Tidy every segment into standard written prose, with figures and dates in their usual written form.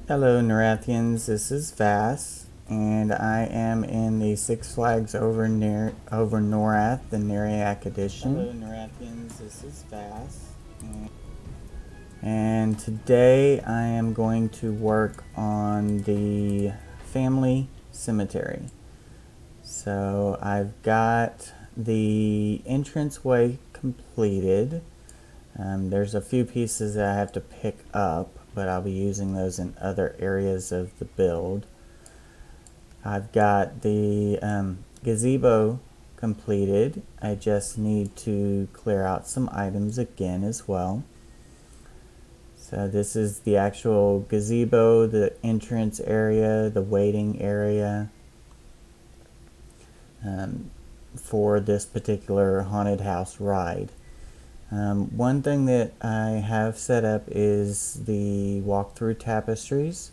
Hello Norrathians, this is Vass, and I am in the Six Flags over Norrath, the Neriak edition. Hello Norrathians, this is Vass, and today I am going to work on the family cemetery. So I've got the entranceway completed. There's a few pieces that I have to pick up, but I'll be using those in other areas of the build. I've got the gazebo completed. I just need to clear out some items again as well. So this is the actual gazebo, the entrance area, the waiting area for this particular haunted house ride. One thing that I have set up is the walkthrough tapestries.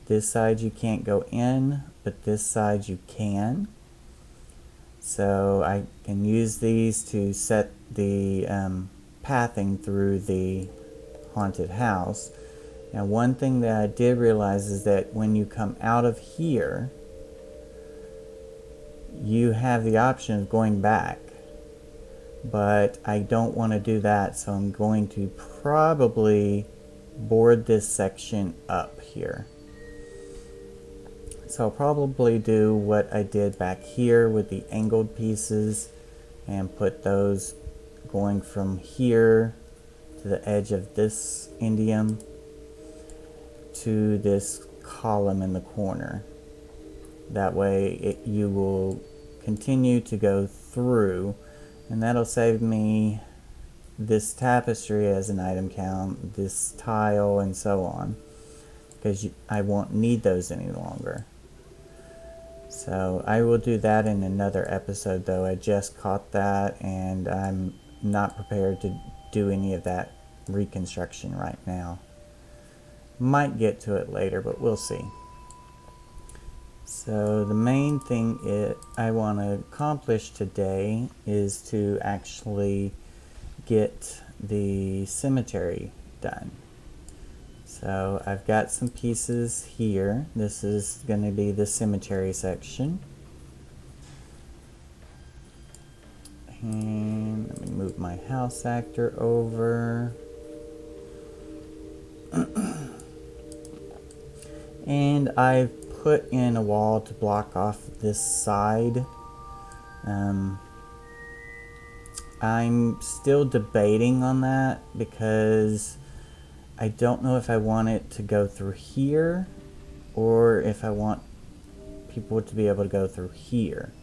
This side you can't go in, but this side you can. So I can use these to set the pathing through the haunted house. Now one thing that I did realize is that when you come out of here, you have the option of going back. But I don't want to do that, so I'm going to probably board this section up here. So I'll probably do what I did back here with the angled pieces and put those going from here to the edge of this indium to this column in the corner. That way you will continue to go through, and that'll save me this tapestry as an item count, this tile, and so on, because I won't need those any longer. So I will do that in another episode, though. I just caught that and I'm not prepared to do any of that reconstruction right now. Might get to it later, but we'll see. So the main thing I want to accomplish today is to actually get the cemetery done. So I've got some pieces here. This is going to be the cemetery section. And let me move my house actor over. And I've put in a wall to block off this side. I'm still debating on that because I don't know if I want it to go through here or if I want people to be able to go through here.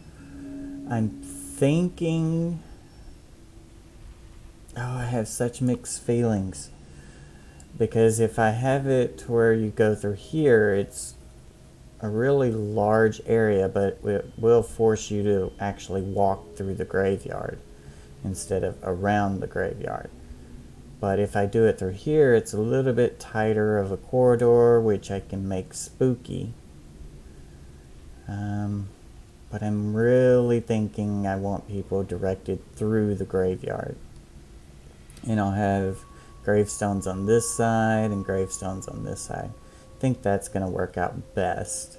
I'm thinking... Oh, I have such mixed feelings. Because if I have it to where you go through here, it's a really large area, but it will force you to actually walk through the graveyard instead of around the graveyard. But if I do it through here, it's a little bit tighter of a corridor, which I can make spooky. But I'm really thinking I want people directed through the graveyard. And I'll have gravestones on this side and gravestones on this side. I think that's going to work out best.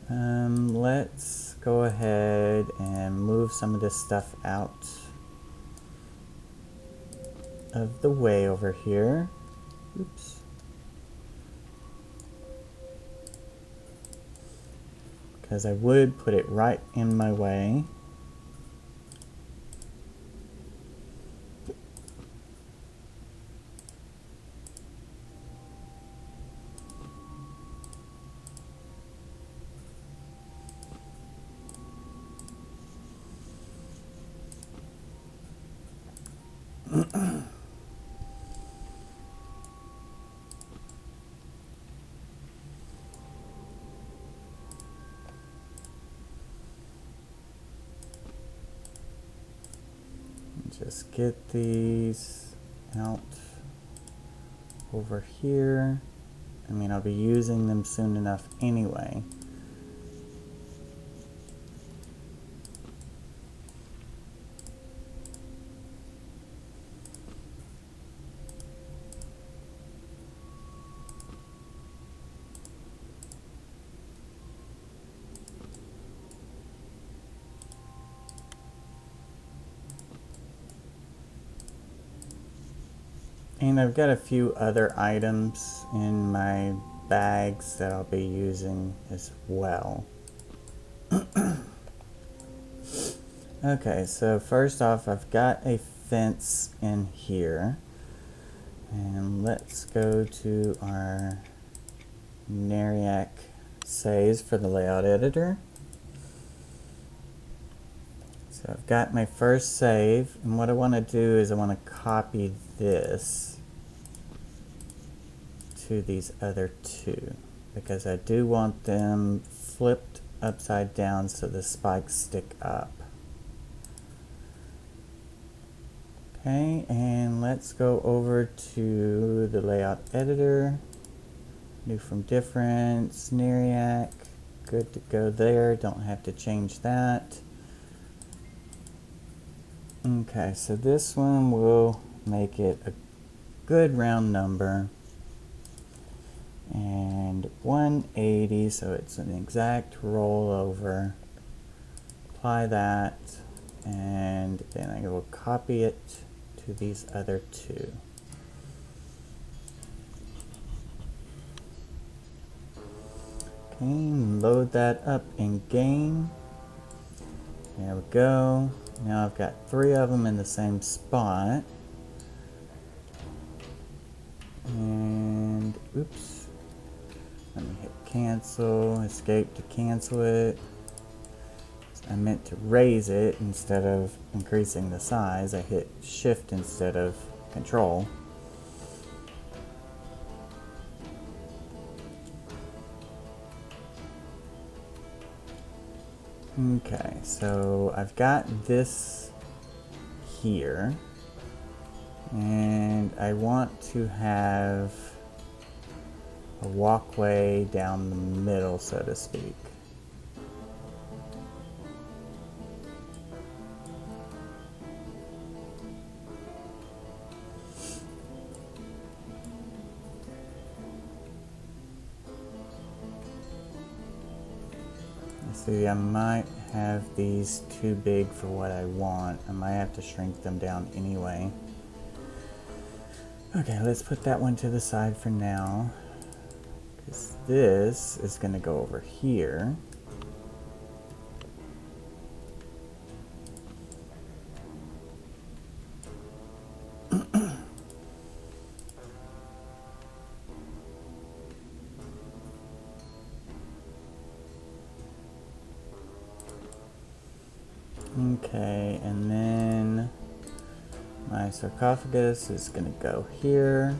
Let's go ahead and move some of this stuff out of the way over here. Oops. Because I would put it right in my way. Just get these out over here. I mean, I'll be using them soon enough anyway. And I've got a few other items in my bags that I'll be using as well. Okay, so first off, I've got a fence in here. And let's go to our Neriak saves for the layout editor. So I've got my first save, and what I want to do is I want to copy this to these other two, because I do want them flipped upside down so the spikes stick up. Okay, and let's go over to the layout editor. New from difference, Neriak, good to go there, don't have to change that. Okay, so this one will make it a good round number. And 180, so it's an exact rollover. Apply that, and then I will copy it to these other two. Okay, load that up in game. There we go. Now I've got 3 of them in the same spot. And oops. Let me hit cancel, escape to cancel it. I meant to raise it instead of increasing the size. I hit shift instead of control. Okay, so I've got this here, and I want to have a walkway down the middle, so to speak. See, I might have these too big for what I want. I might have to shrink them down anyway. Okay, let's put that one to the side for now, because this is going to go over here. Okay, and then my sarcophagus is going to go here.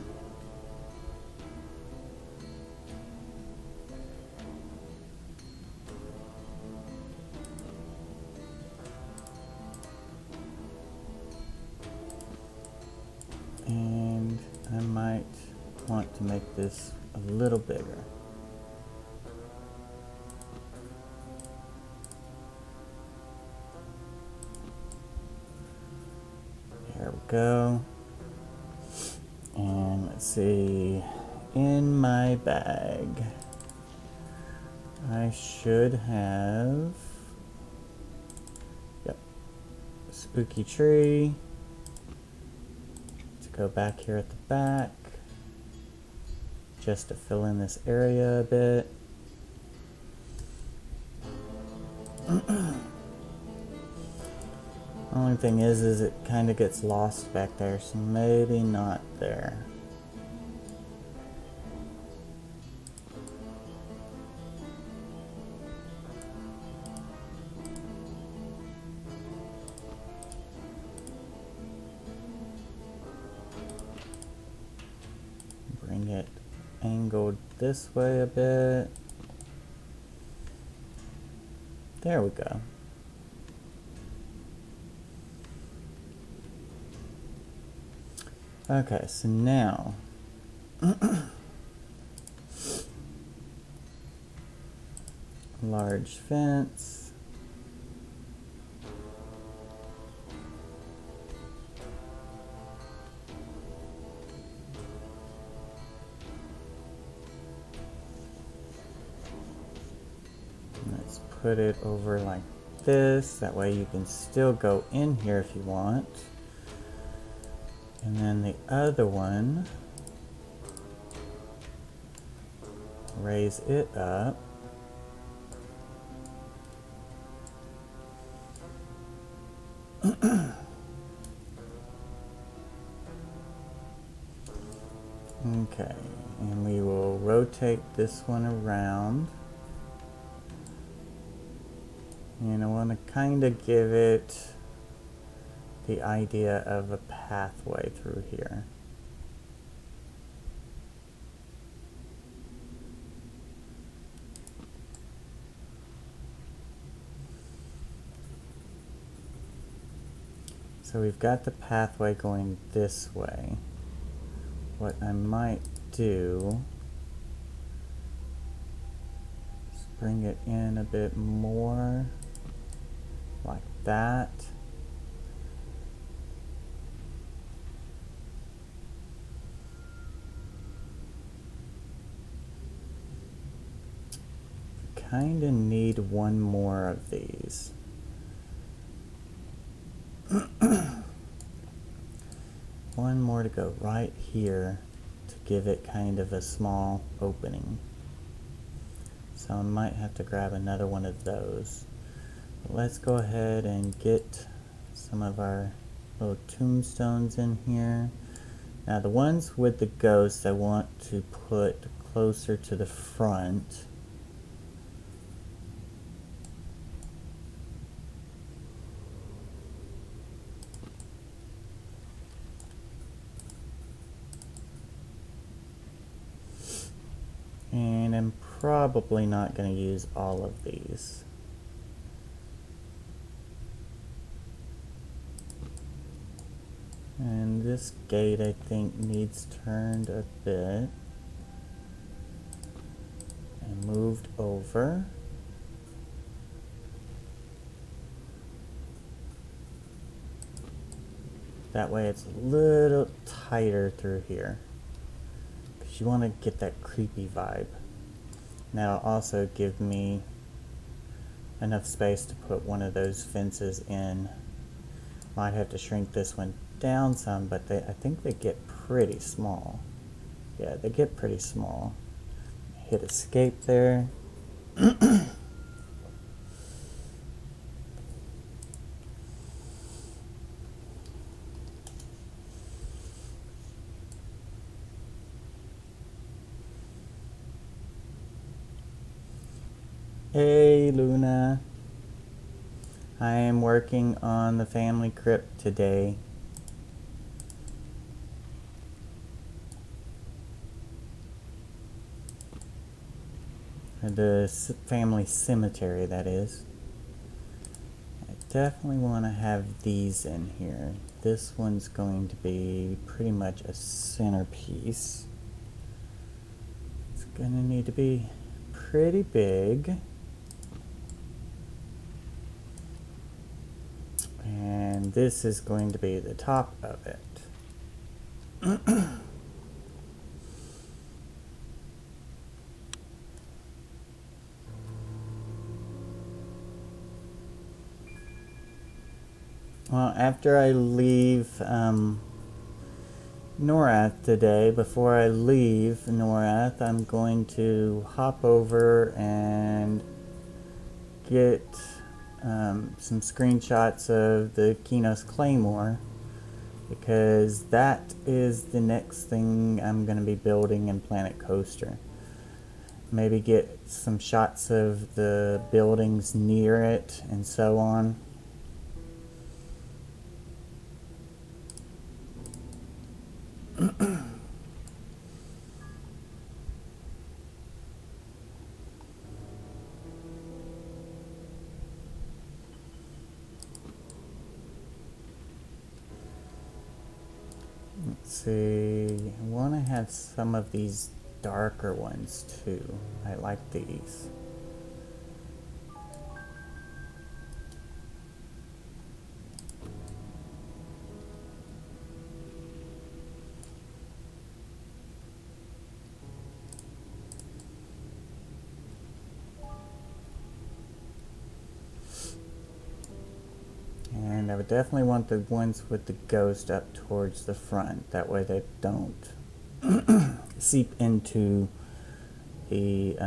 And I might want to make this a little bigger. There we go. And let's see, in my bag, I should have, yep, spooky tree to go back here at the back, just to fill in this area a bit. Only thing is it kind of gets lost back there, so maybe not there. Bring it angled this way a bit. There we go. Okay, so now large fence. Let's put it over like this, that way you can still go in here if you want. And then the other one, raise it up. Okay, and we will rotate this one around. And I want to kind of give it the idea of a pathway through here. So we've got the pathway going this way. What I might do is bring it in a bit more, like that. Kind of need one more of these. One more to go right here to give it kind of a small opening. So I might have to grab another one of those. But let's go ahead and get some of our little tombstones in here. Now the ones with the ghosts I want to put closer to the front. And I'm probably not going to use all of these. And this gate I think needs turned a bit and moved over. That way it's a little tighter through here. You want to get that creepy vibe. Now also give me enough space to put one of those fences in. Might have to shrink this one down some, but I think they get pretty small. Yeah, they get pretty small. Hit escape there. Hey Luna, I am working on the family crypt today. The family cemetery, that is. I definitely want to have these in here. This one's going to be pretty much a centerpiece. It's going to need to be pretty big. And this is going to be the top of it. Well, after I leave Norrath today, before I leave Norrath, I'm going to hop over and get some screenshots of the Kinos Claymore, because that is the next thing I'm going to be building in Planet Coaster. Maybe get some shots of the buildings near it and so on. Let's see, I want to have some of these darker ones too. I like these. And there would definitely want the ones with the ghost up towards the front. That way they don't seep into the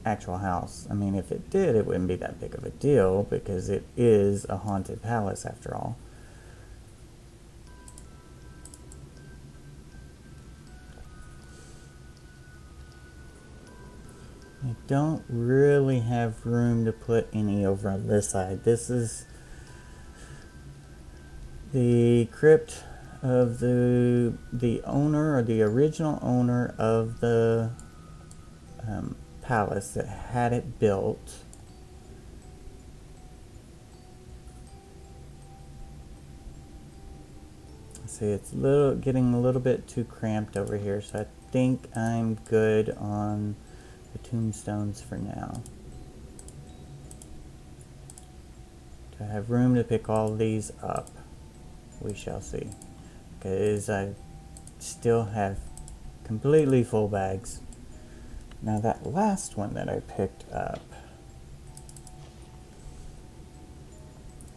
actual house. I mean, if it did, it wouldn't be that big of a deal because it is a haunted palace after all. I don't really have room to put any over on this side. This is the crypt of the owner, or the original owner of the palace that had it built. See, it's getting a little bit too cramped over here, so I think I'm good on the tombstones for now. Do I have room to pick all these up? We shall see. Because I still have completely full bags. Now that last one that I picked up,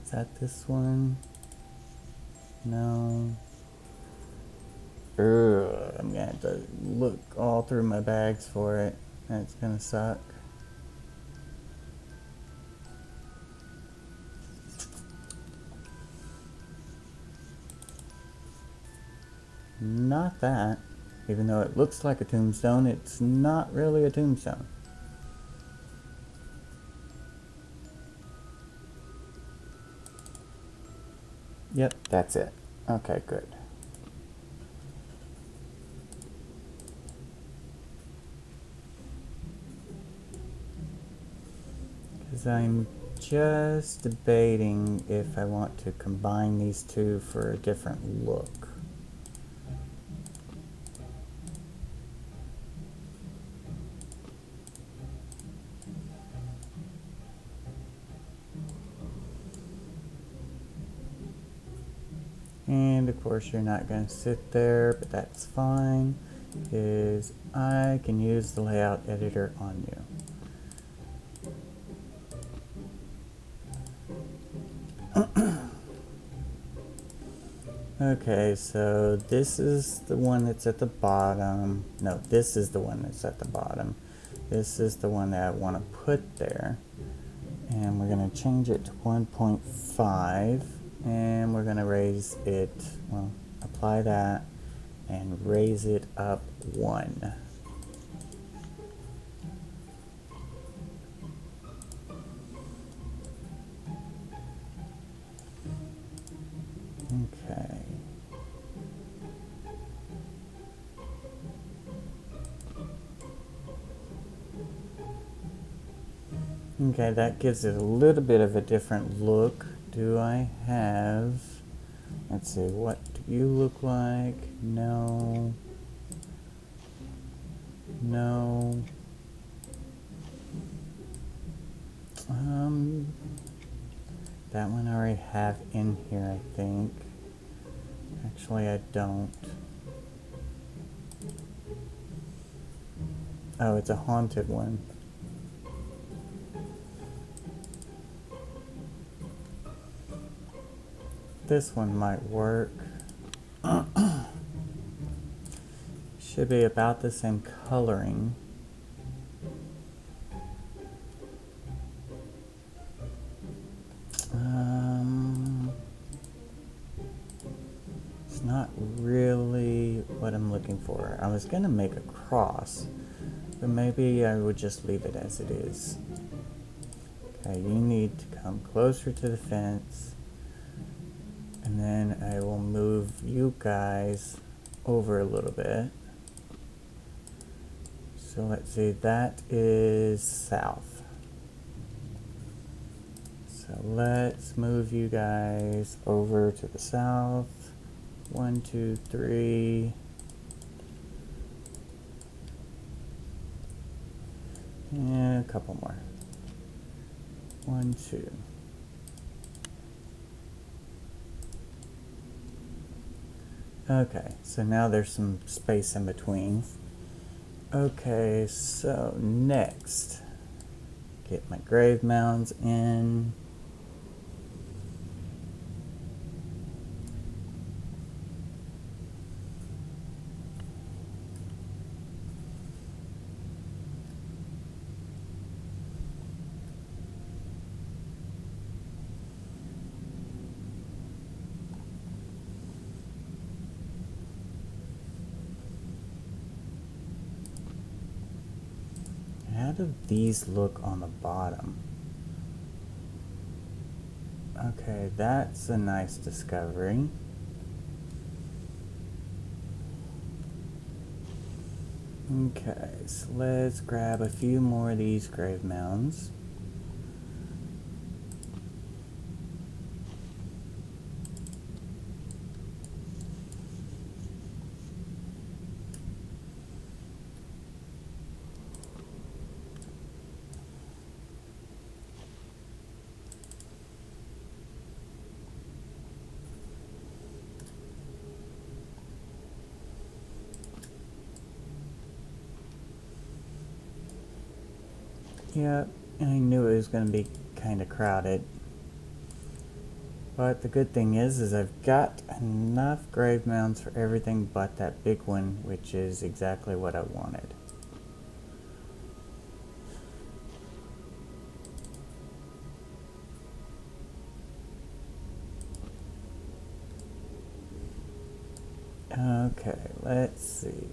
is that this one? No. I'm gonna have to look all through my bags for it. That's gonna suck. Not that. Even though it looks like a tombstone, it's not really a tombstone. Yep, that's it. Okay, good. Because I'm just debating if I want to combine these two for a different look. And of course you're not going to sit there, but that's fine, because I can use the layout editor on you. Okay, so this is the one that's at the bottom. No, this is the one that's at the bottom. This is the one that I want to put there. And we're going to change it to 1.5. And we're going to raise it, well, apply that and raise it up 1. Okay. Okay, that gives it a little bit of a different look. Do I have, let's see, what do you look like? No. No. That one I already have in here, I think. Actually, I don't. Oh, it's a haunted one. This one might work. Should be about the same coloring. It's not really what I'm looking for. I was gonna make a cross, but maybe I would just leave it as it is. Okay, you need to come closer to the fence, and then I will move you guys over a little bit. So let's see, that is south. So let's move you guys over to the south. 1, 2, 3. And a couple more. 1, 2. Okay, so now there's some space in between. Okay, so next, get my grave mounds in. how do these look on the bottom? Okay, that's a nice discovery. Okay, so let's grab a few more of these grave mounds. Yep, I knew it was going to be kind of crowded. But the good thing is I've got enough grave mounds for everything but that big one, which is exactly what I wanted. Okay, let's see.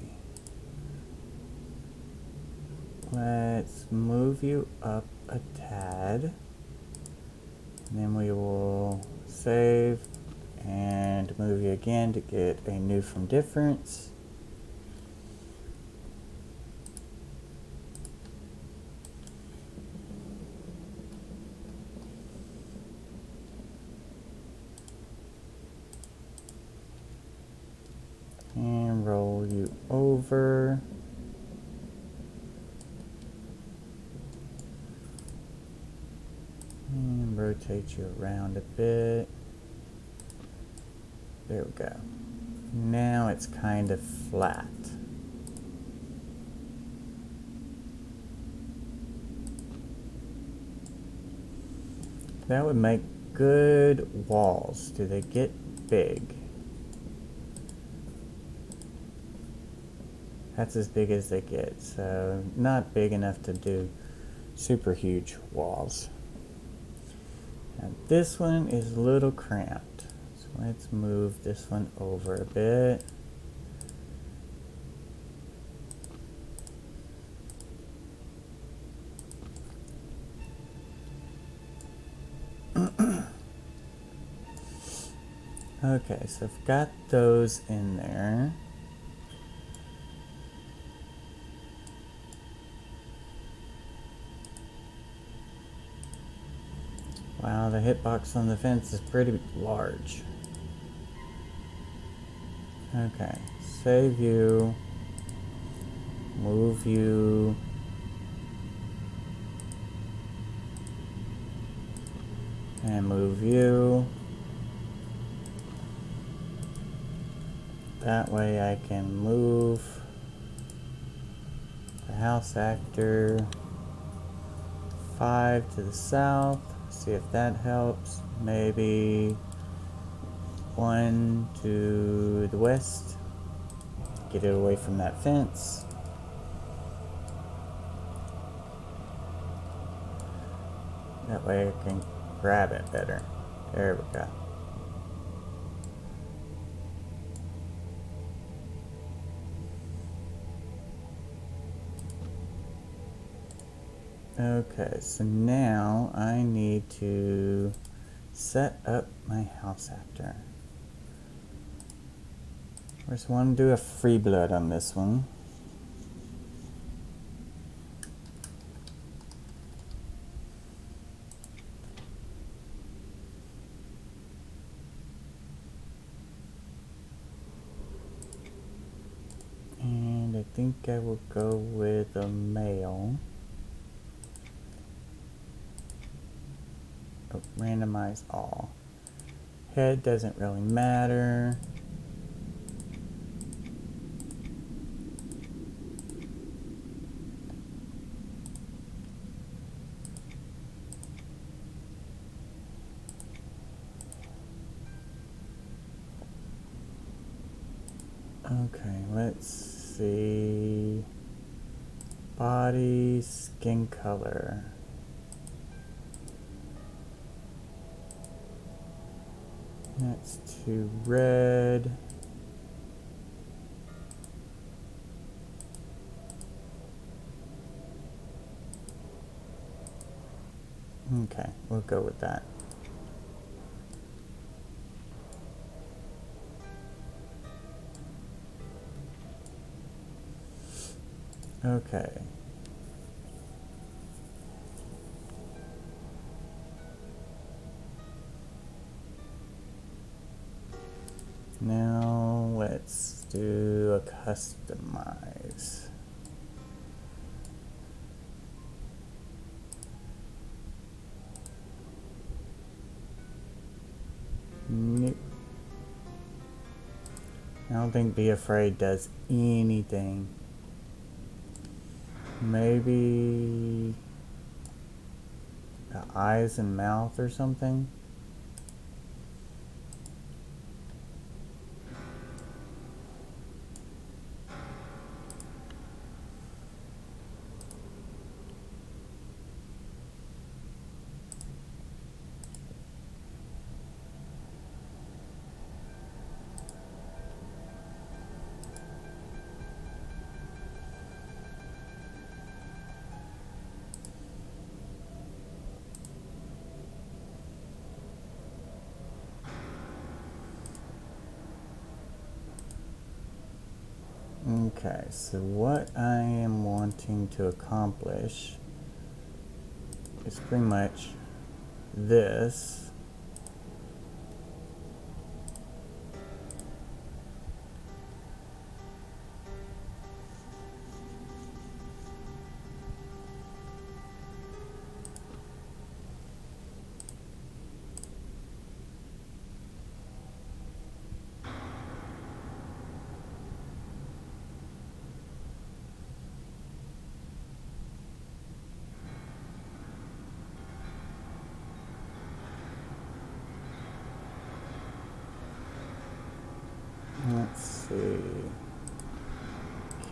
Let's move you up a tad. And then we will save and move you again to get a new from difference. And roll you over. And rotate you around a bit. There we go. Now it's kind of flat. That would make good walls. Do they get big? That's as big as they get, so not big enough to do super huge walls. And this one is a little cramped, so let's move this one over a bit. Okay, so I've got those in there. Wow, the hitbox on the fence is pretty large. Okay, save you, move you, and move you. That way I can move the house actor 5 to the south. See if that helps. Maybe 1 to the west. Get it away from that fence. That way I can grab it better. There we go. Okay, so now I need to set up my house actor. First, want to do a free blood on this one. And I think I will go with a male. Oh, randomize all. Head doesn't really matter. Okay, let's see. Body, skin color. That's too red. Okay, we'll go with that. Okay. Now let's do a customize. Nope. I don't think Be Afraid does anything. Maybe the eyes and mouth or something? Okay, so what I am wanting to accomplish is pretty much this. Let's see.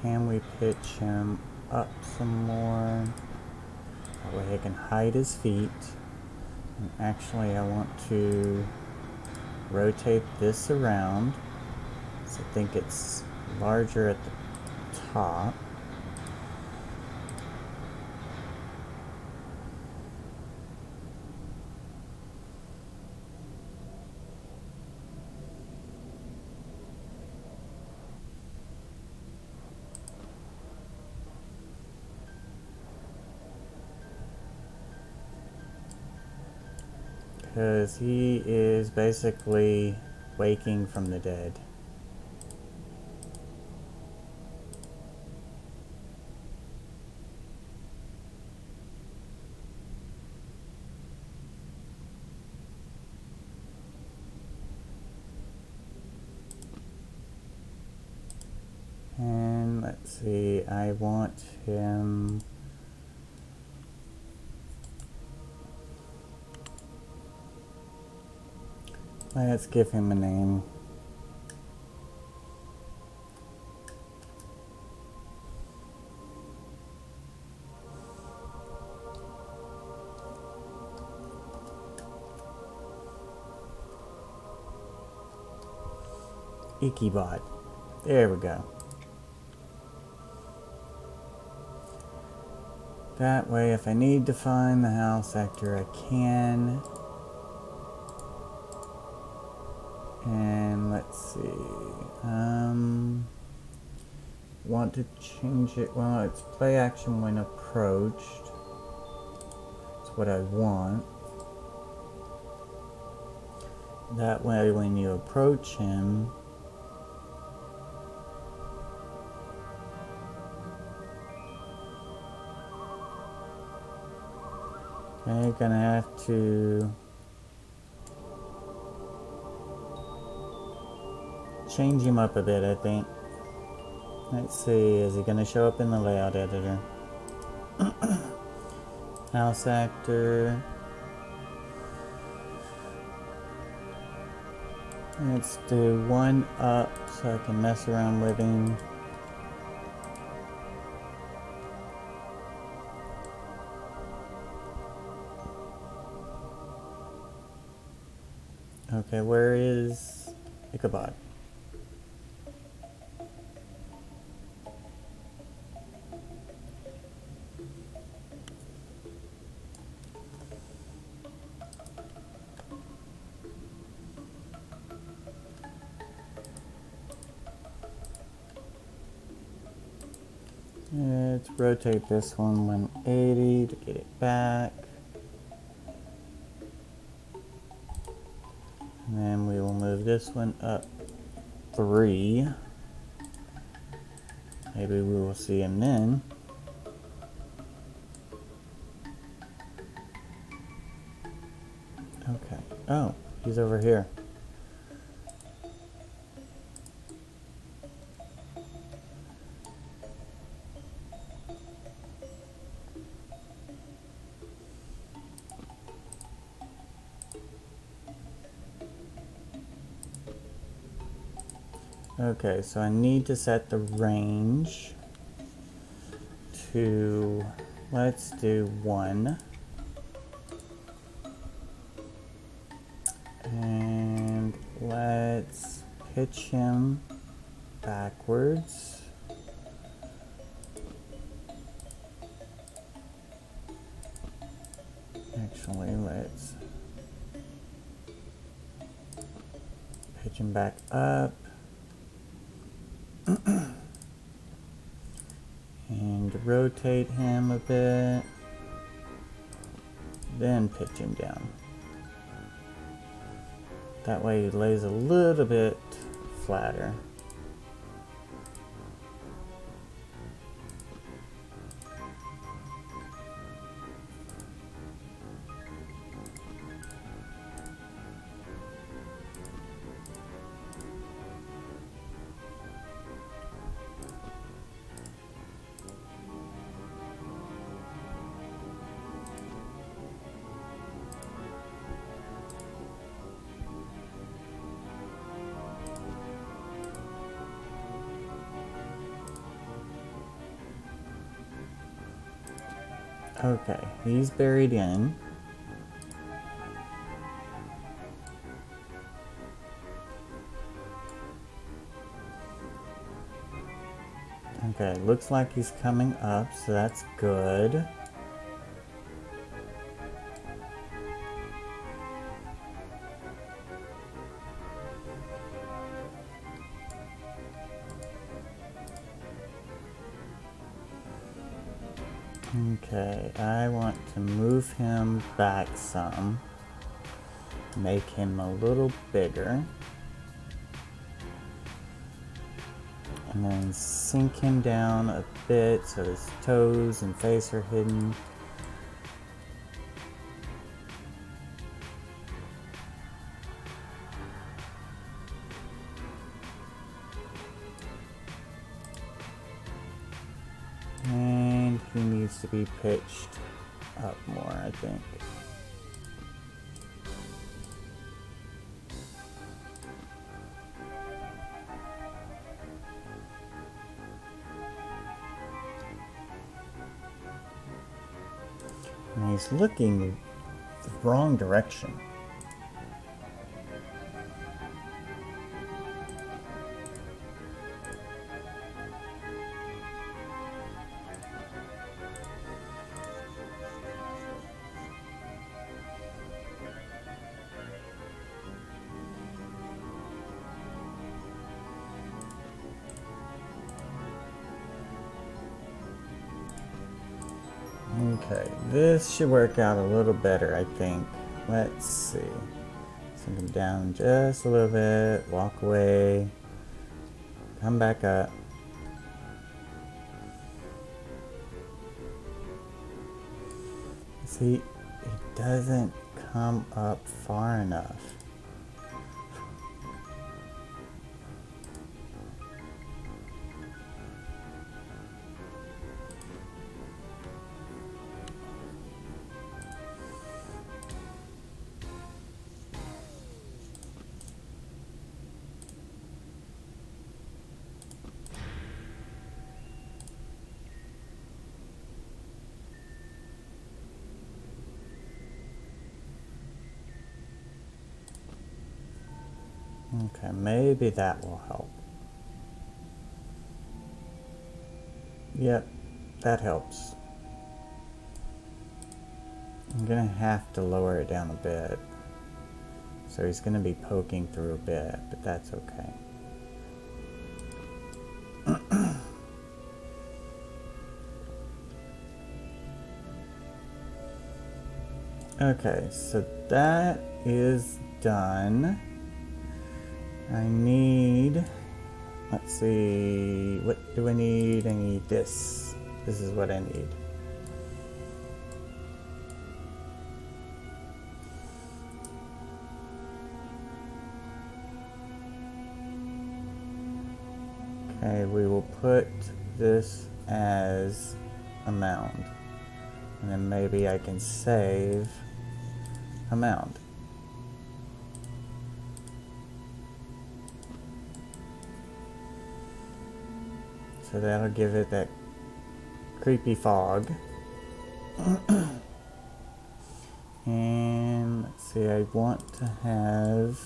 Can we pitch him up some more? That way I can hide his feet. And actually I want to rotate this around. So I think it's larger at the top. Because he is basically waking from the dead. And let's see, I want him... Let's give him a name. Ichabod. There we go. That way, if I need to find the house actor, I can. And let's see. Want to change it. Well, it's play action when approached. That's what I want. That way, when you approach him, you're gonna have to change him up a bit, I think. Let's see, is he gonna show up in the layout editor? House actor. Let's do one up so I can mess around with him. Okay, where is Ichabod? Let's rotate this one 180 to get it back. And then we will move this one up 3. Maybe we will see him then. Okay. Oh, he's over here. Okay, so I need to set the range to, let's do 1. And let's pitch him backwards. Actually, let's pitch him back up. And rotate him a bit. Then pitch him down. That way he lays a little bit flatter. Okay, he's buried in. Okay, looks like he's coming up, so that's good. Okay, I want to move him back some. Make him a little bigger. And then sink him down a bit so his toes and face are hidden. And he needs to be pitched up more, I think. And he's looking the wrong direction. Okay, this should work out a little better, I think. Let's see. Sink him down just a little bit, walk away, come back up. See, he doesn't come up far enough. Okay, maybe that will help. Yep, that helps. I'm gonna have to lower it down a bit. So he's gonna be poking through a bit, but that's okay. Okay, so that is done. I need, let's see, what do I need? I need this. This is what I need. Okay, we will put this as a mound. And then maybe I can save a mound. So that'll give it that creepy fog. And let's see, I want to have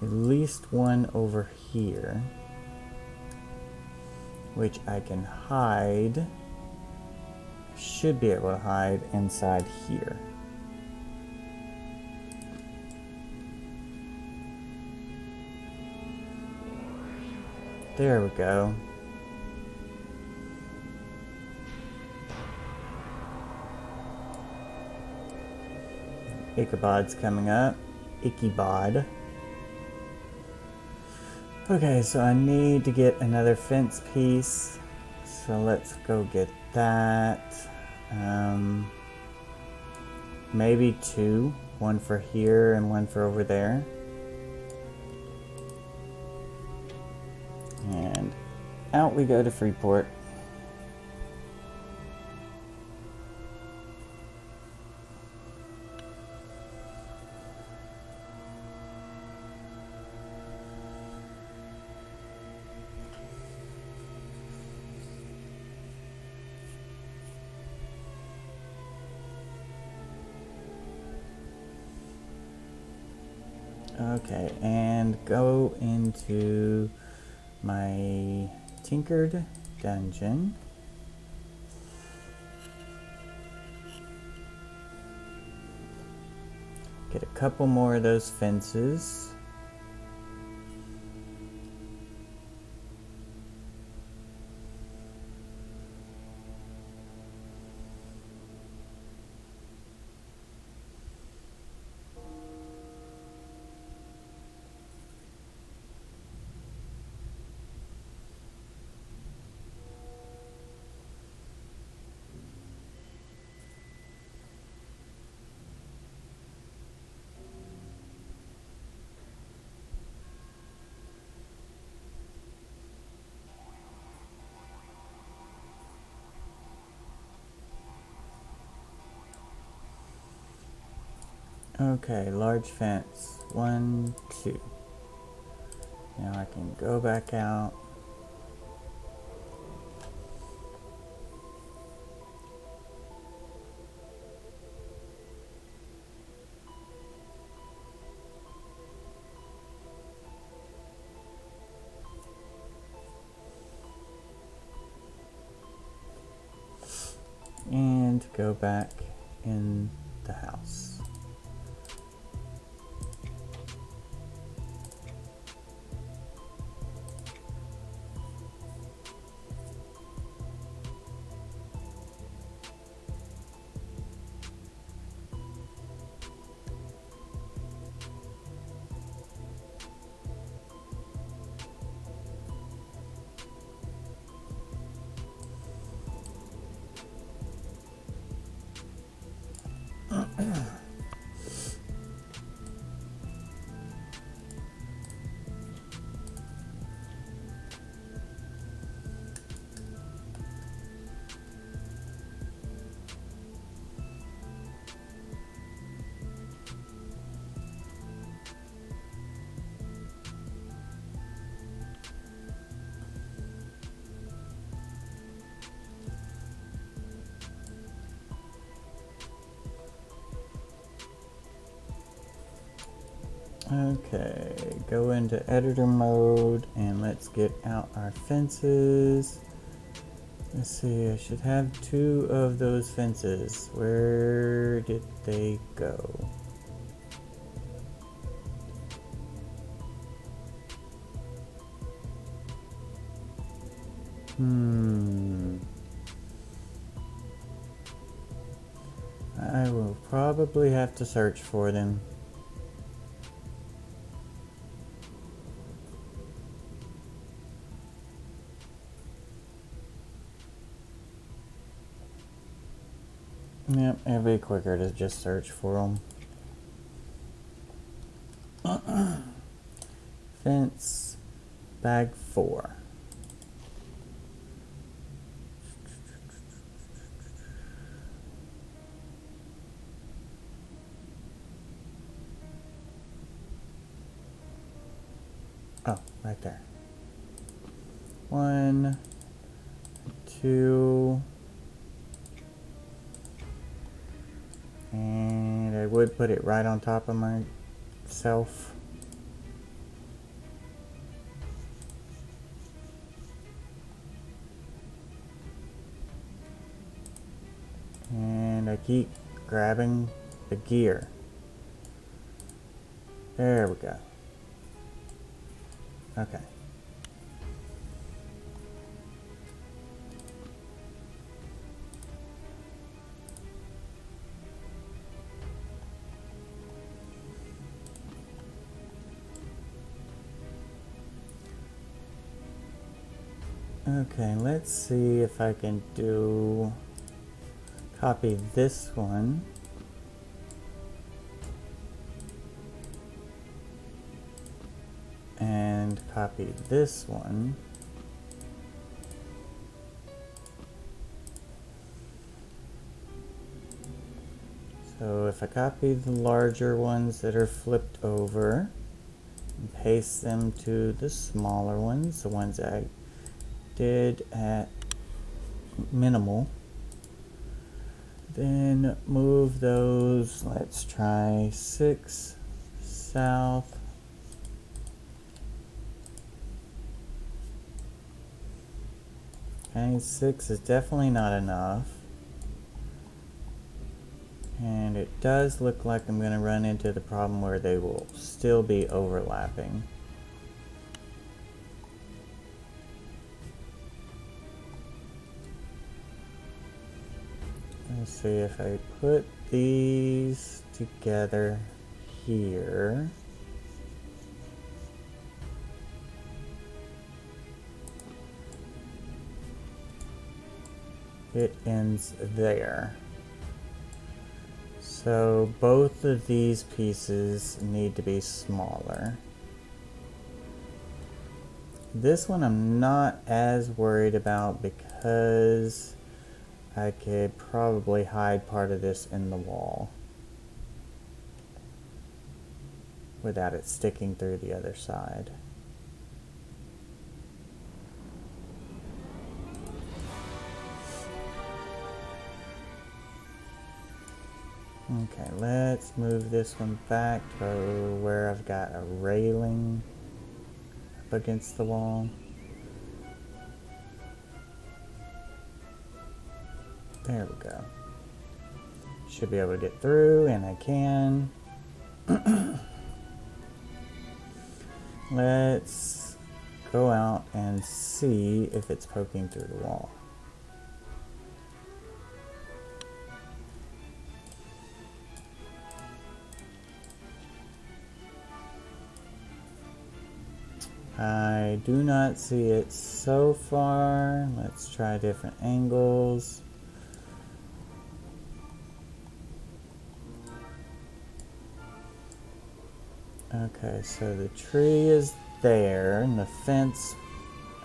at least one over here, which I can hide. Should be able to hide inside here. There we go. Ichabod's coming up. Ichabod. Okay, so I need to get another fence piece. So let's go get that. Maybe two. One for here and one for over there. And out we go to Freeport. Okay, and go into my tinkered dungeon. Get a couple more of those fences. Okay, large fence. 1, 2. Now I can go back out. And go back in the house. Okay, go into editor mode and let's get out our fences. Let's see, I should have 2 of those fences. Where did they go? I will probably have to search for them. Yep, it'd be quicker to just search for them. Fence, bag 4. Oh, right there. 1, 2, and I would put it right on top of myself. And I keep grabbing the gear. There we go. Okay. Okay, let's see if I can copy this one. And copy this one. So if I copy the larger ones that are flipped over and paste them to the smaller ones, the ones I did at minimal, then move those, let's try 6 south. Okay, 6 is definitely not enough. And it does look like I'm going to run into the problem where they will still be overlapping. Let's see if I put these together here. It ends there. So both of these pieces need to be smaller. This one I'm not as worried about because I could probably hide part of this in the wall without it sticking through the other side. Okay, let's move this one back to where I've got a railing up against the wall. There we go. Should be able to get through, and I can. Let's go out and see if it's poking through the wall. I do not see it so far. Let's try different angles. Okay, so the tree is there, and the fence...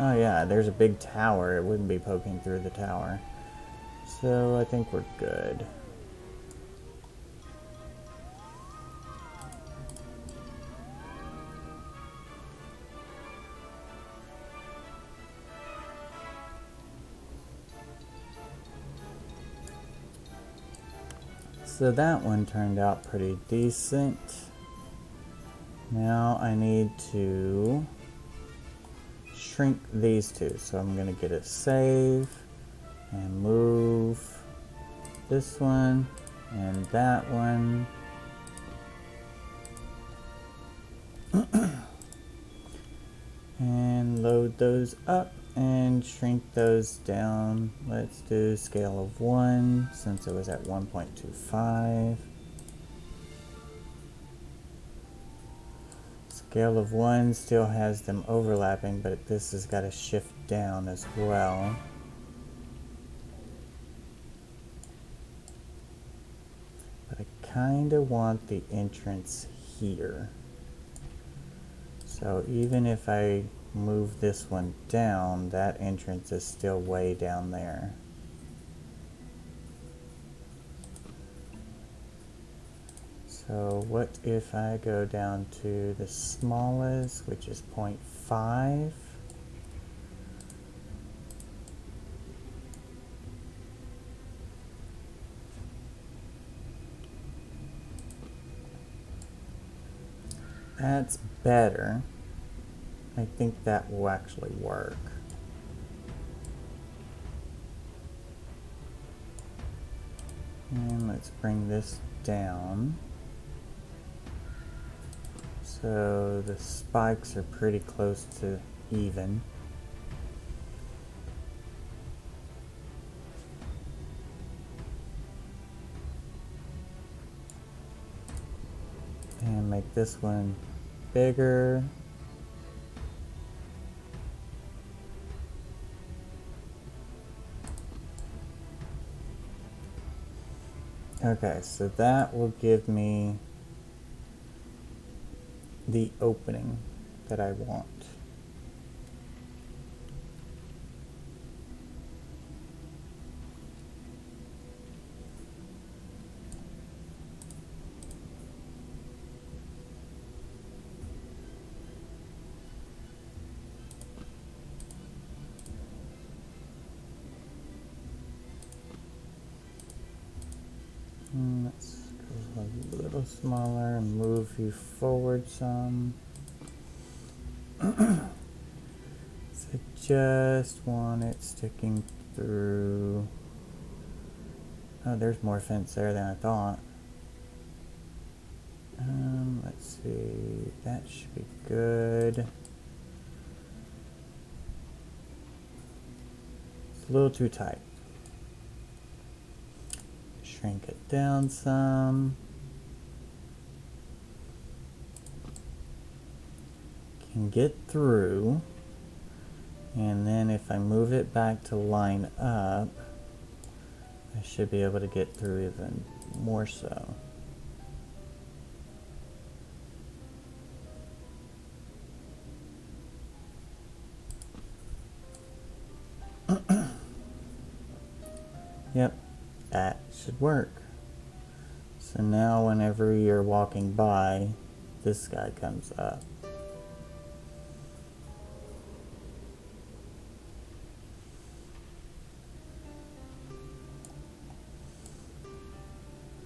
Oh yeah, there's a big tower. It wouldn't be poking through the tower. So I think we're good. So that one turned out pretty decent. Now I need to shrink these two. So I'm going to get a save and move this one and that one. And load those up and shrink those down. Let's do scale of 1 since it was at 1.25. Scale of 1 still has them overlapping, but this has got to shift down as well. But I kind of want the entrance here. So even if I move this one down, that entrance is still way down there. So what if I go down to the smallest, which is 0.5? That's better. I think that will actually work. And let's bring this down. So the spikes are pretty close to even. And make this one bigger. Okay, so that will give me the opening that I want. Let's go a little smaller and move you forward some. So just want it sticking through. Oh, there's more fence there than I thought. Let's see, that should be good. It's a little too tight. Shrink it down some. Can get through. And then if I move it back to line up, I should be able to get through even more so. Yep, that should work. So now whenever you're walking by, this guy comes up.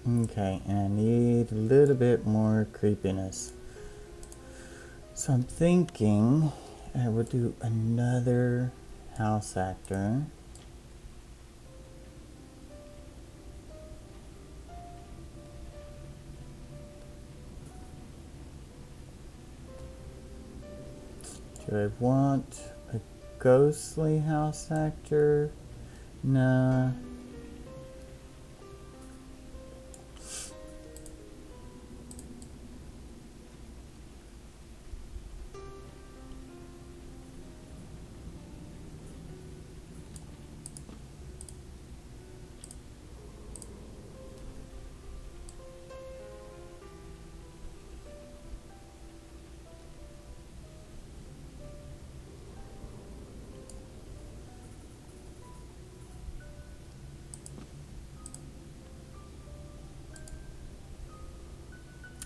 Okay, and I need a little bit more creepiness. So I'm thinking I will do another house actor. Do I want a ghostly house actor? Nah.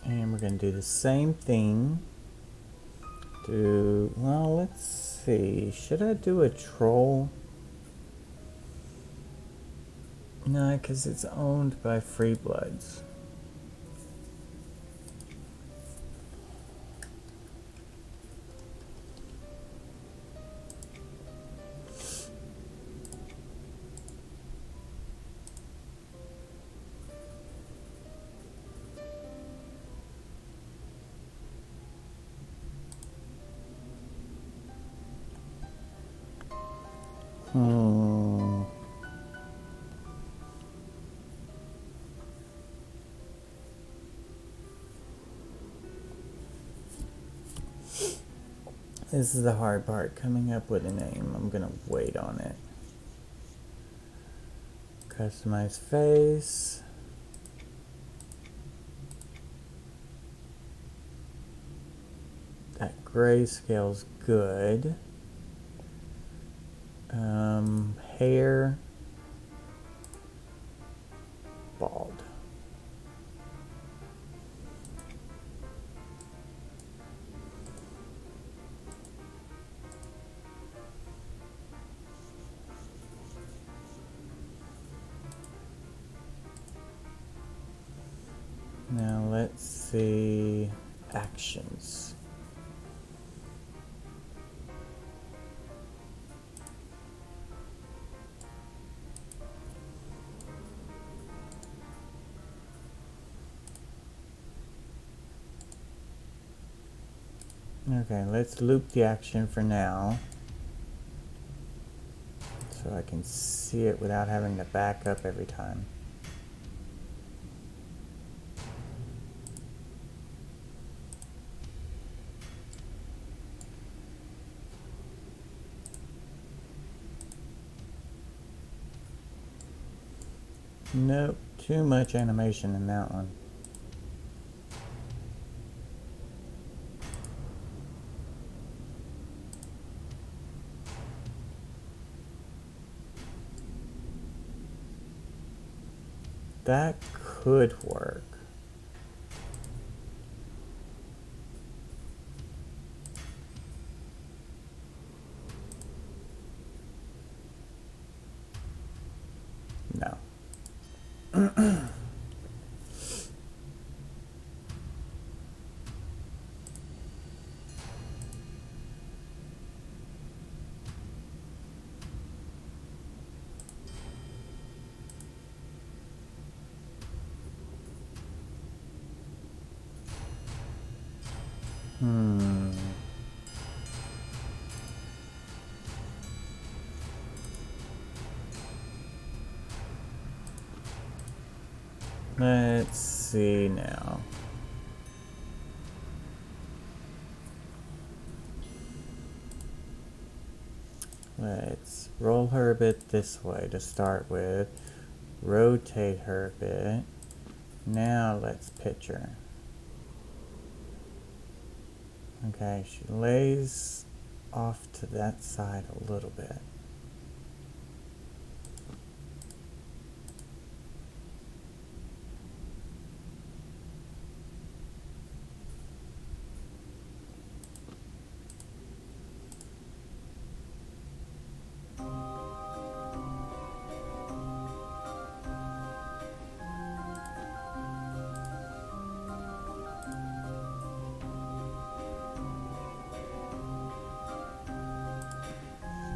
And we're going to do the same thing. Well, let's see. Should I do a troll? No, because it's owned by Free Bloods. Hmm. This is the hard part, coming up with a name. I'm gonna wait on it. Customize face. That grayscale's good. Hair. Bald. Now let's see actions. Okay, let's loop the action for now, so I can see it without having to back up every time. Nope, too much animation in that one. That could work. No. Let's see now. Let's roll her a bit this way to start with. Rotate her a bit. Now let's pitch her. Okay, she lays off to that side a little bit.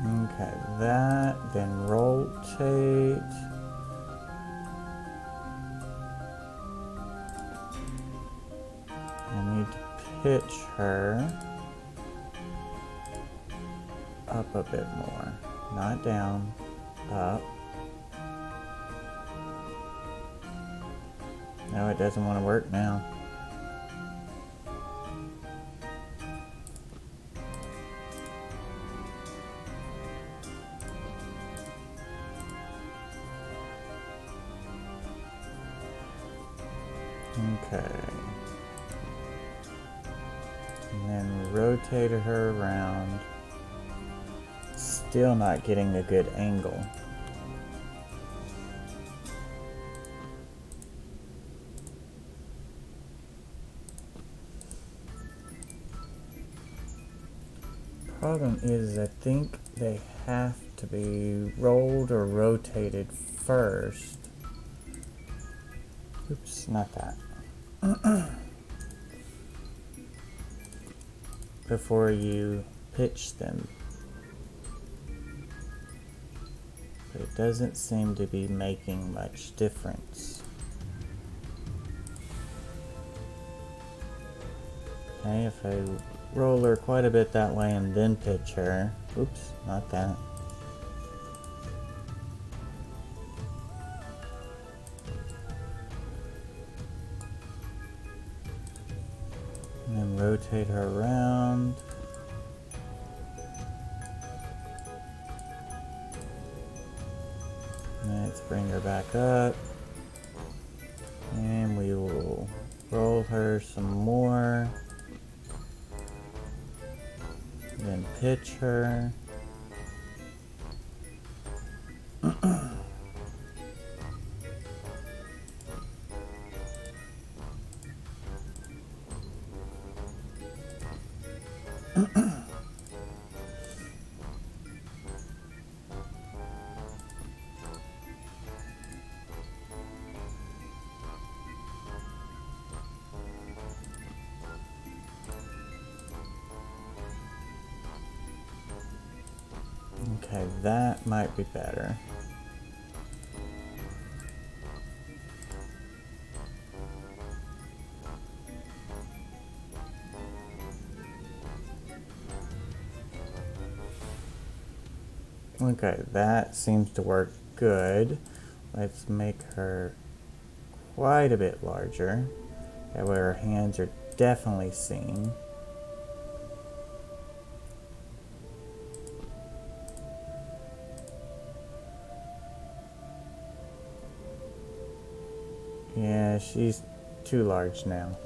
Okay, that, then rotate. I need to pitch her up a bit more. Not down, up. No, it doesn't want to work now. Okay. And then rotate her around. Still not getting a good angle. Problem is, I think they have to be rolled or rotated first. Oops, not that. Before you pitch them. But it doesn't seem to be making much difference. Okay, if I roll her quite a bit that way and then pitch her. Oops, not that. And rotate her around. Let's bring her back up. And we will roll her some more. Then pitch her. Okay, that might be better. Okay, that seems to work good. Let's make her quite a bit larger. That way her hands are definitely seen. Yeah, she's too large now.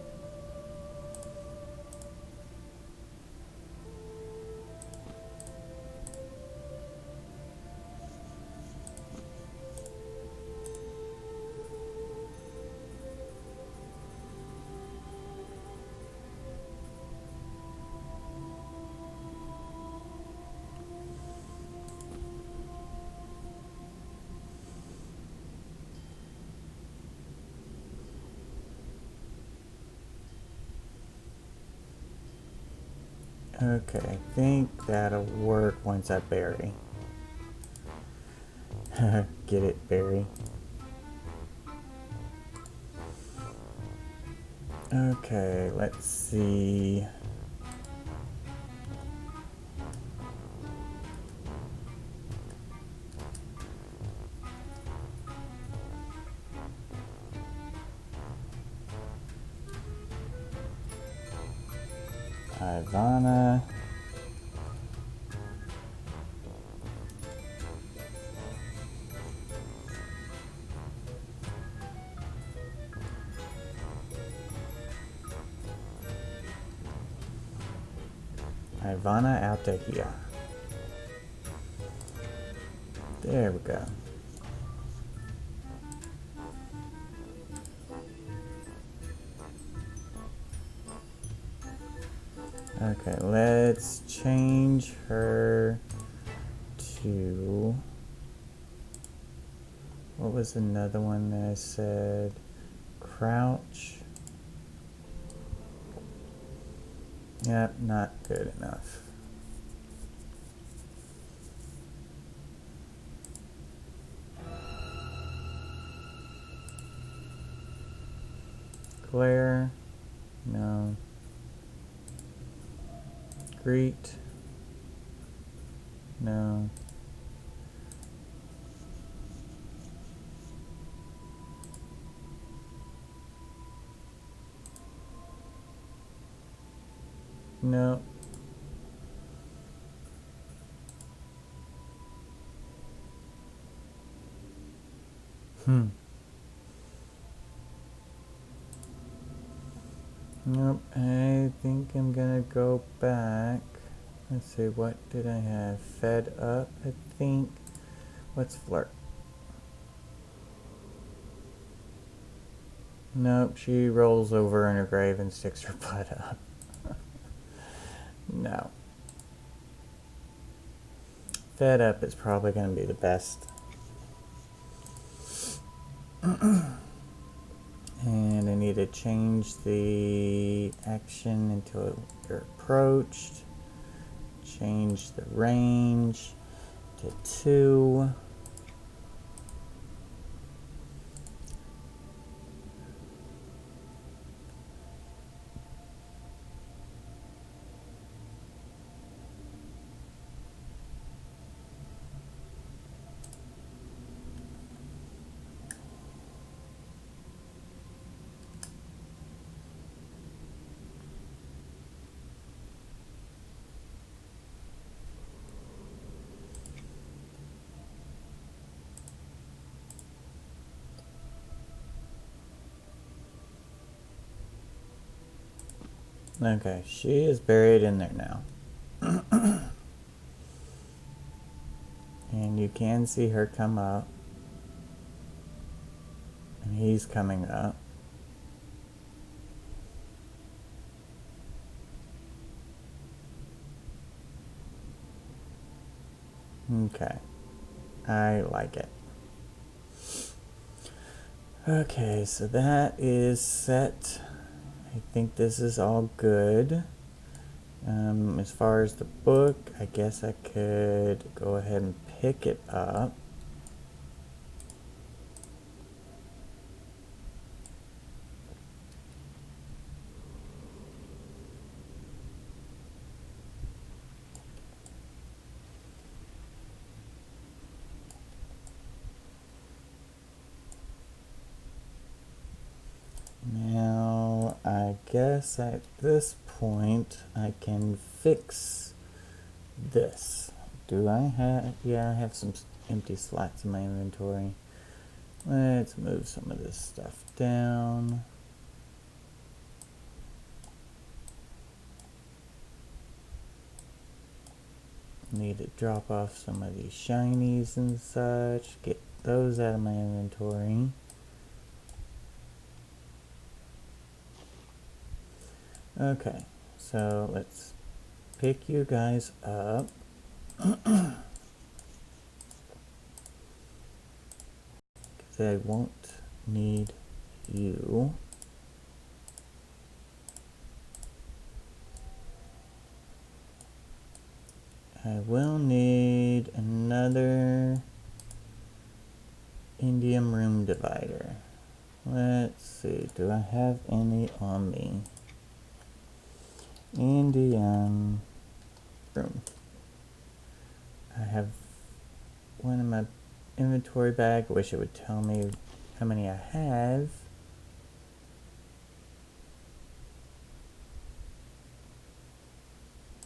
Okay, I think that'll work once I bury. Get it, Barry. Okay, let's see. Ivana. Ivana out to here. There we go. Okay, let's change her to... What was another one that I said? Crouch. Yep, not good enough. Glare. No. Greet. No. No. Nope, I think I'm gonna go back. Let's see, what did I have? Fed up, I think. What's flirt? Nope, she rolls over in her grave and sticks her butt up. No. Fed up is probably gonna be the best. And I need to change the action until you're approached. Change the range to 2. Okay, she is buried in there now. And you can see her come up. And he's coming up. Okay. I like it. Okay, so that is set. I think this is all good. As far as the book, I guess I could go ahead and pick it up. Now, I guess at this point I can fix this. Do I have, yeah, I have some empty slots in my inventory. Let's move some of this stuff down. Need to drop off some of these shinies and such. Get those out of my inventory. Okay, so let's pick you guys up. Because I won't need you. I will need another indium room divider. Let's see, do I have any on me? Indium room. I have one in my inventory bag. I wish it would tell me how many I have.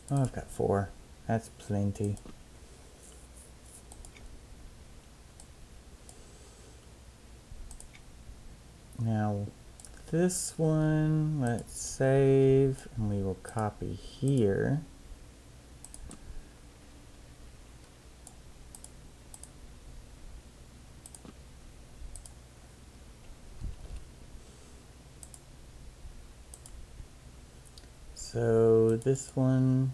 Oh, I've got 4. That's plenty. Now, this one, let's save, and we will copy here. So this one,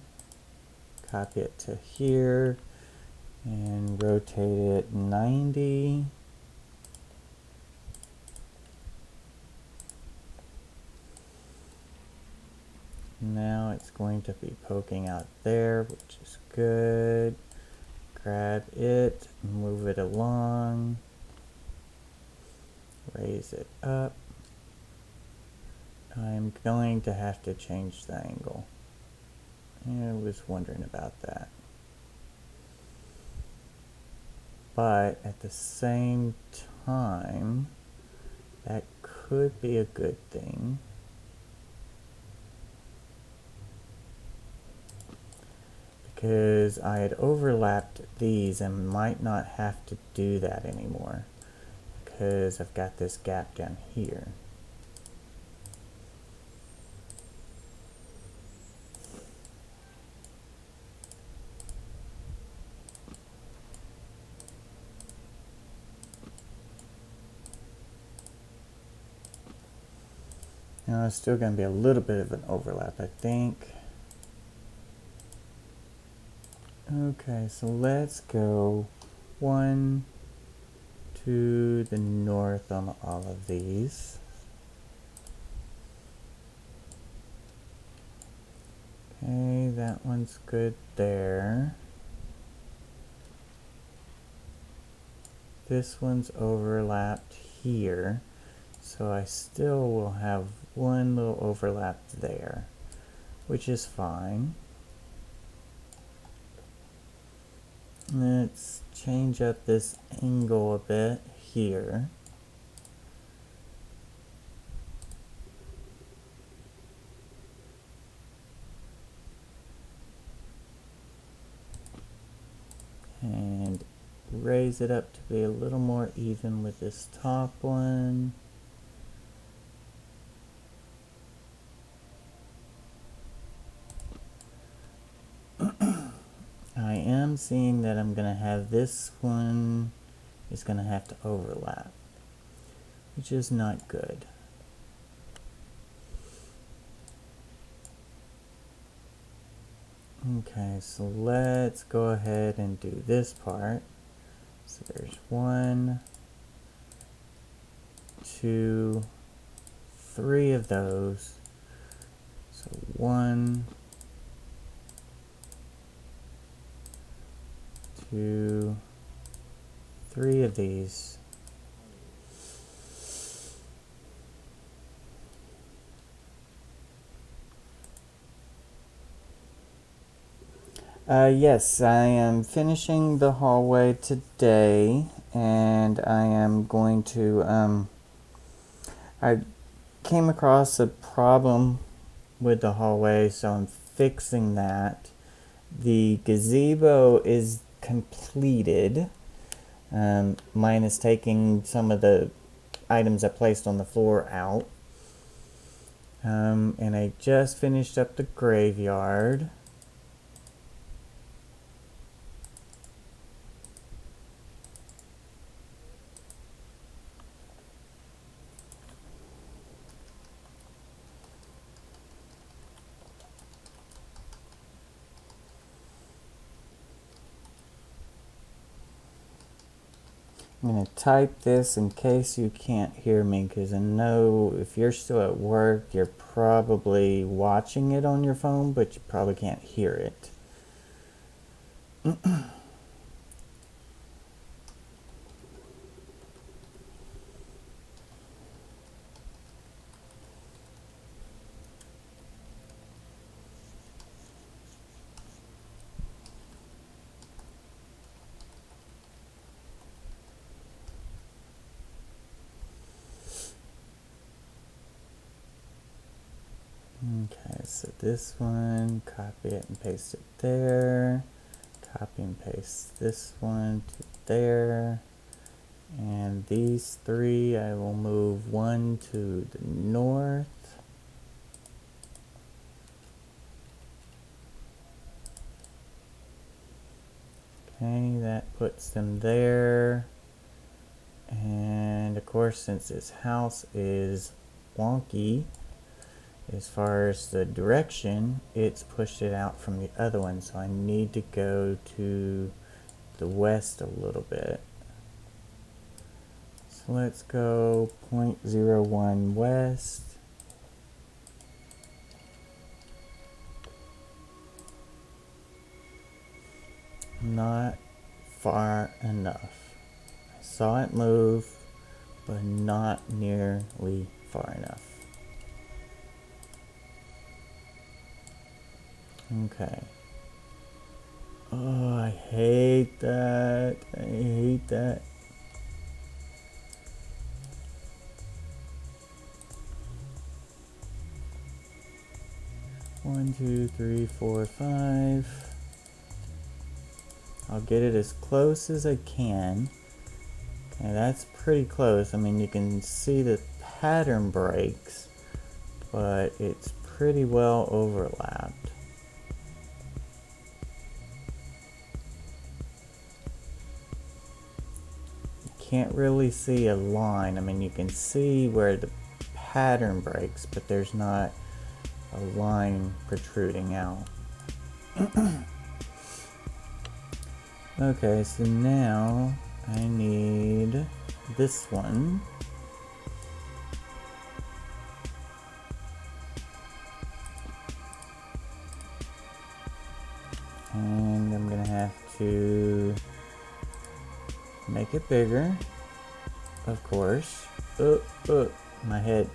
copy it to here, and rotate it 90. Now it's going to be poking out there, which is good. Grab it, move it along, raise it up. I'm going to have to change the angle. I was wondering about that. But at the same time, that could be a good thing. Because I had overlapped these and might not have to do that anymore. Because I've got this gap down here. Now it's still going to be a little bit of an overlap, I think. Okay, so let's go 1 to the north on all of these. Okay, that one's good there. This one's overlapped here, so I still will have one little overlap there, which is fine. Let's change up this angle a bit here. And raise it up to be a little more even with this top one. am seeing that I'm going to have this one is going to have to overlap, which is not good. Okay, so let's go ahead and do this part. So there's 1, 2, 3 of those. So 1, 2, 3 of these. Yes, I am finishing the hallway today, and I am going to, I came across a problem with the hallway, so I'm fixing that. The gazebo is completed, minus taking some of the items I placed on the floor out. And I just finished up the graveyard. I'm going to type this in case you can't hear me, because I know if you're still at work, you're probably watching it on your phone, but you probably can't hear it. Okay, so this one, copy it and paste it there. Copy and paste this one to there. And these 3, I will move 1 to the north. Okay, that puts them there. And of course, since this house is wonky as far as the direction, it's pushed it out from the other one, so I need to go to the west a little bit. So let's go 0.01 west. Not far enough. I saw it move, but not nearly far enough. Okay. Oh, I hate that. I hate that. One, 2, 3, 4, 5. I'll get it as close as I can. Okay, that's pretty close. I mean, you can see the pattern breaks, but it's pretty well overlapped. Can't really see a line. I mean, you can see where the pattern breaks, but there's not a line protruding out. Okay, so now I need this one. And I'm gonna have to make it bigger, of course. Oh, my head.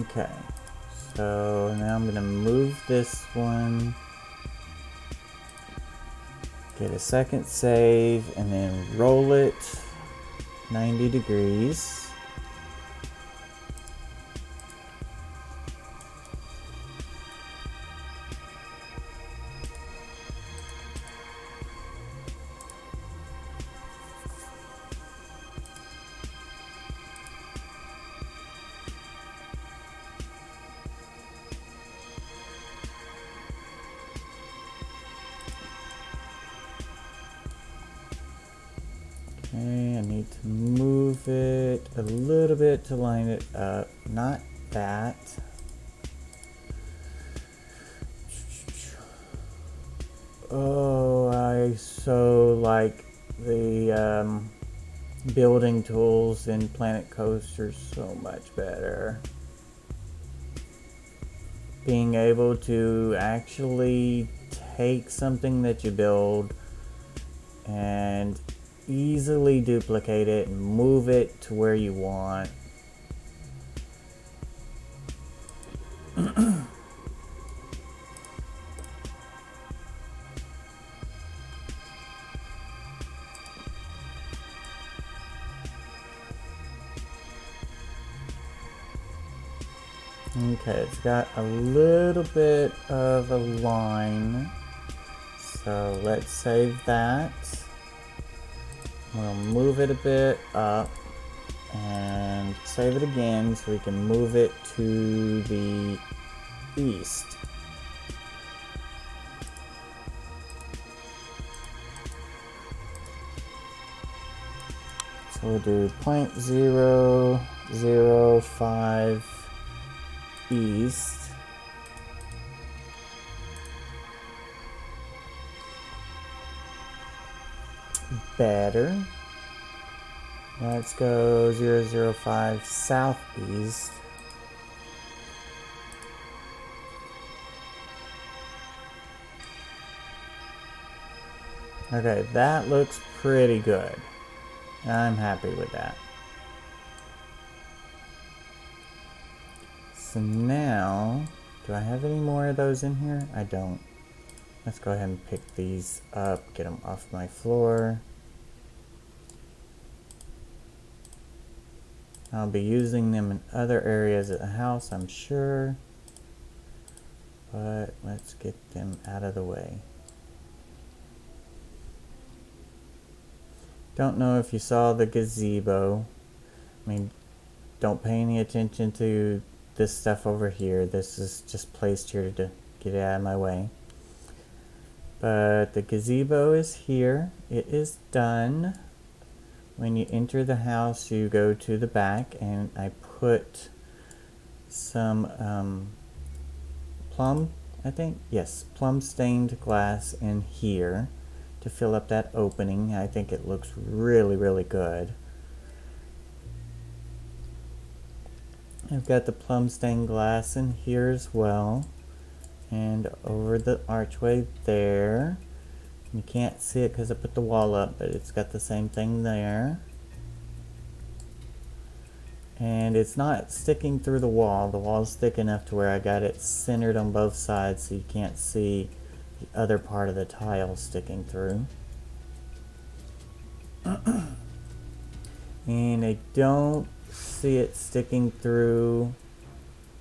Okay, so now I'm gonna move this one, get a second save, and then roll it 90 degrees. Okay, I need to move it a little bit to line it up. Not that. Oh, I so like the building tools in Planet Coaster so much better. Being able to actually take something that you build and easily duplicate it and move it to where you want. Okay, it's got a little bit of a line, so let's save that. We'll move it a bit up and save it again so we can move it to the east. So we'll do 0.005 east. Better. Let's go 005 southeast. Okay, that looks pretty good. I'm happy with that. So now, do I have any more of those in here? I don't. Let's go ahead and pick these up, get them off my floor. I'll be using them in other areas of the house, I'm sure. But let's get them out of the way. Don't know if you saw the gazebo. I mean, don't pay any attention to this stuff over here. This is just placed here to get it out of my way. But the gazebo is here. It is done. When you enter the house, you go to the back, and I put some plum, I think? Yes, plum stained glass in here to fill up that opening. I think it looks really, really good. I've got the plum stained glass in here as well, and over the archway there. You can't see it because I put the wall up, but it's got the same thing there. And it's not sticking through the wall. The wall's thick enough to where I got it centered on both sides so you can't see the other part of the tile sticking through. And I don't see it sticking through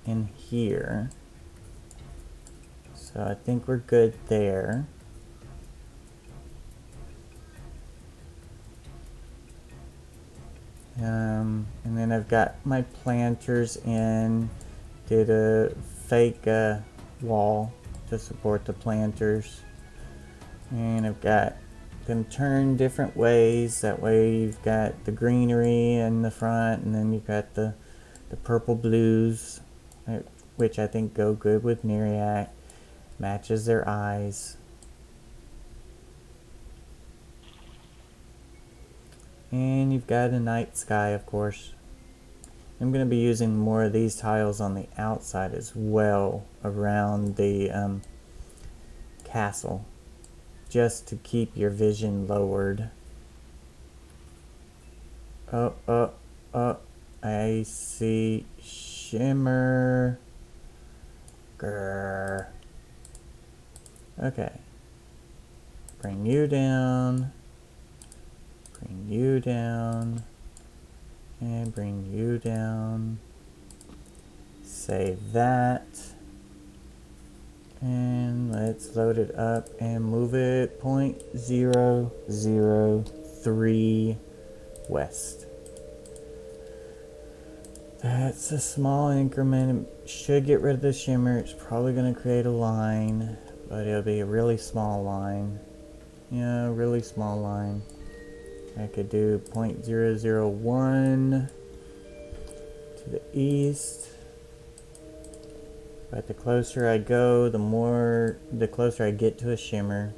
in here. So I think we're good there. And then I've got my planters in, did a fake wall to support the planters, and I've got them turned different ways. That way you've got the greenery in the front, and then you've got the purple blues, which I think go good with Neriak, matches their eyes. And you've got a night sky, of course. I'm going to be using more of these tiles on the outside as well around the castle, just to keep your vision lowered. Oh, I see shimmer. Grrr. Okay. Bring you down. Bring you down, and bring you down. Save that, and let's load it up and move it 0.003 west. That's a small increment. It should get rid of the shimmer. It's probably going to create a line, but it'll be a really small line. Yeah, really small line. I could do 0.001 to the east. But the closer I go, the closer I get to a shimmer.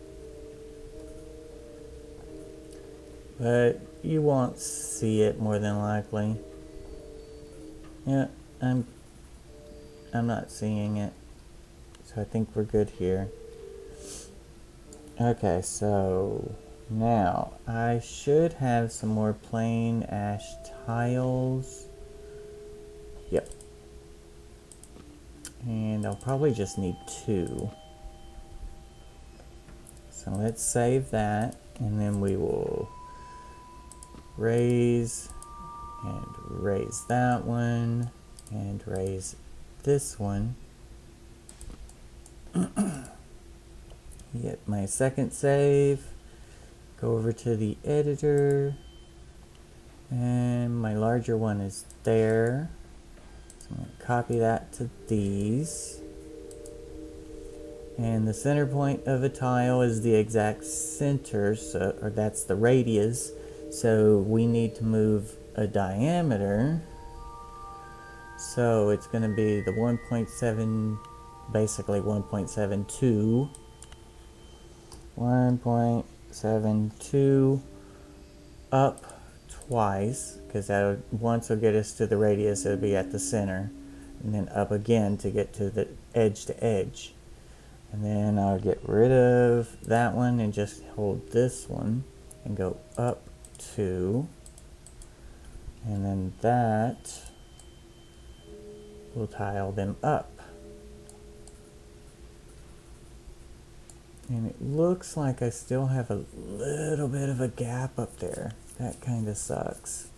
But you won't see it more than likely. Yeah, I'm not seeing it. So I think we're good here. Okay, so now I should have some more plain ash tiles. Yep. And I'll probably just need 2. So let's save that, and then we will raise and raise that one and raise this one. Get my second save, go over to the editor, and my larger one is there. So I'm going to copy that to these. And the center point of a tile is the exact center, so, or that's the radius. So we need to move a diameter. So it's going to be the 1.7, basically 1.72. 1.72 up twice, because that once will get us to the radius, it'll be at the center, and then up again to get to the edge to edge. And then I'll get rid of that one and just hold this one and go up 2, and then that will tile them up. And it looks like I still have a little bit of a gap up there. That kind of sucks.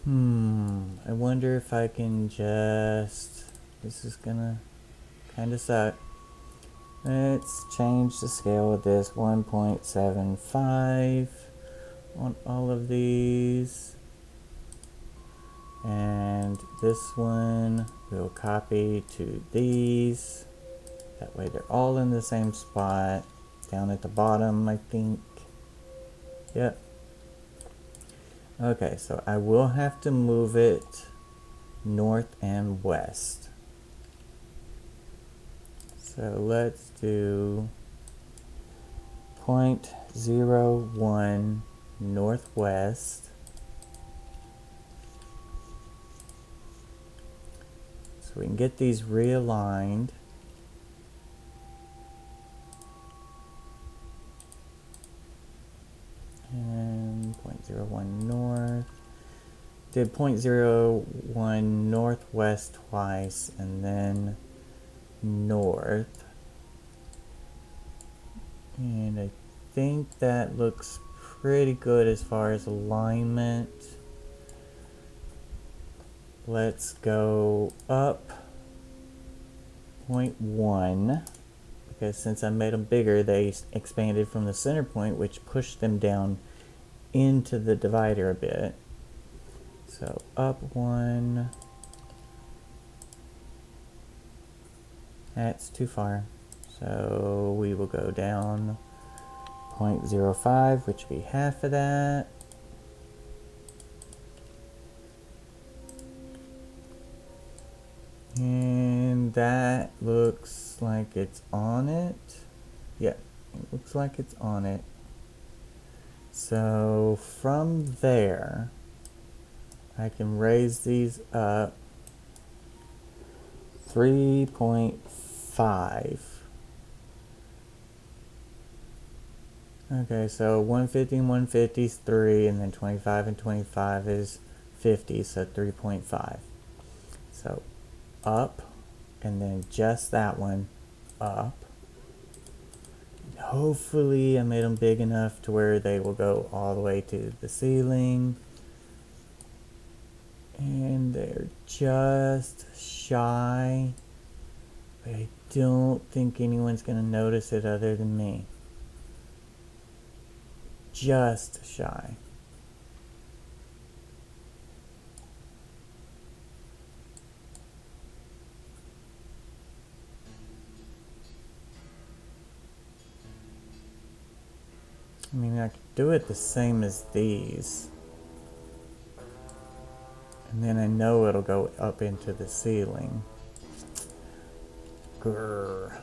I wonder if I can just... This is gonna kind of suck. Let's change the scale of this. 1.75 on all of these. And this one we'll copy to these. That way they're all in the same spot. Down at the bottom, I think. Yep. Okay, so I will have to move it north and west. So let's do 0.01 northwest. So we can get these realigned. And 0.01 north. Did 0.01 northwest twice, and then north. And I think that looks pretty good as far as alignment. Let's go up 0.1. Because since I made them bigger, they expanded from the center point, which pushed them down into the divider a bit. So up 1. That's too far. So we will go down 0.05, which would be half of that. And that looks like it's on it. Yeah, it looks like it's on it. So from there, I can raise these up 3.5. Okay, so 150 and 150 is 3, and then 25 and 25 is 50, so 3.5. So up, and then just that one up. And hopefully I made them big enough to where they will go all the way to the ceiling. And they're just shy, but I don't think anyone's going to notice it other than me. Just shy. I mean, I could do it the same as these. And then I know it'll go up into the ceiling. Grr.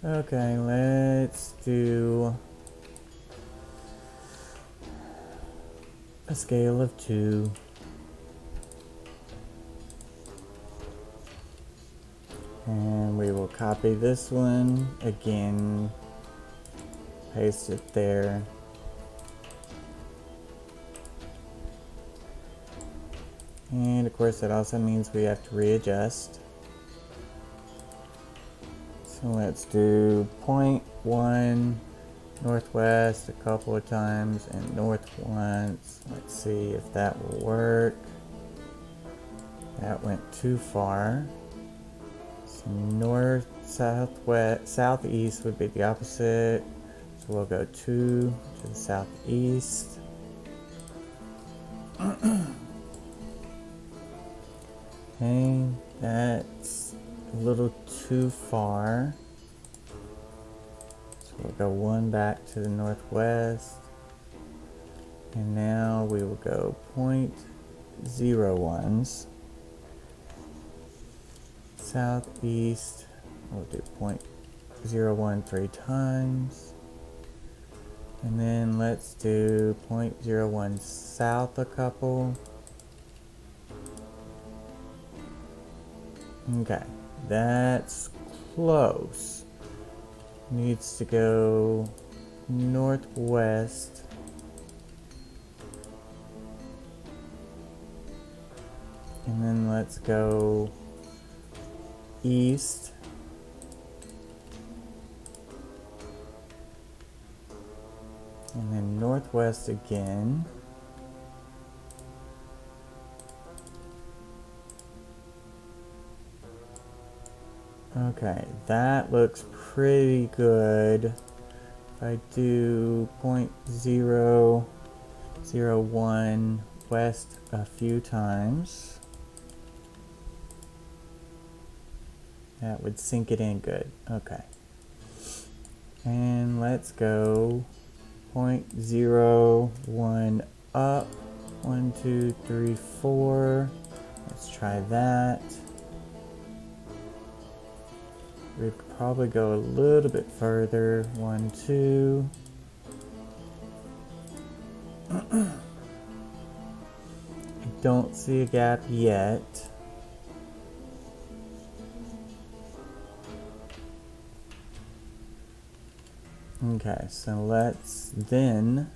Okay, let's do a scale of 2. And we will copy this one again, paste it there. And of course that also means we have to readjust. So let's do 0.1 northwest a couple of times and north once. Let's see if that will work. That went too far. So north, southwest, southeast would be the opposite. So we'll go 2 to the southeast. Okay, that's a little too far. So we'll go 1 back to the northwest. And now we will go 0.01s. Southeast, we'll do 0.01 3 times. And then let's do 0.01 south a couple. Okay, that's close. Needs to go northwest. And then let's go east. And then northwest again. Okay, that looks pretty good. If I do 0.001 west a few times, that would sink it in good. Okay. And let's go 0.01 up. 1, 2, 3, 4. Let's try that. We could probably go a little bit further. 1, 2. I don't see a gap yet. Okay, so let's then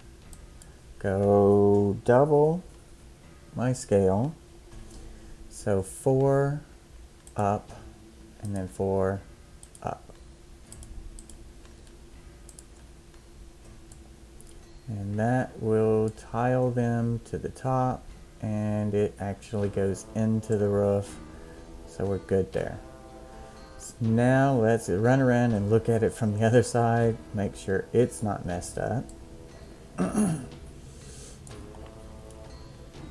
go double my scale. So 4 up and then 4 up. And that will tile them to the top, and it actually goes into the roof, so we're good there. So now let's run around and look at it from the other side, make sure it's not messed up.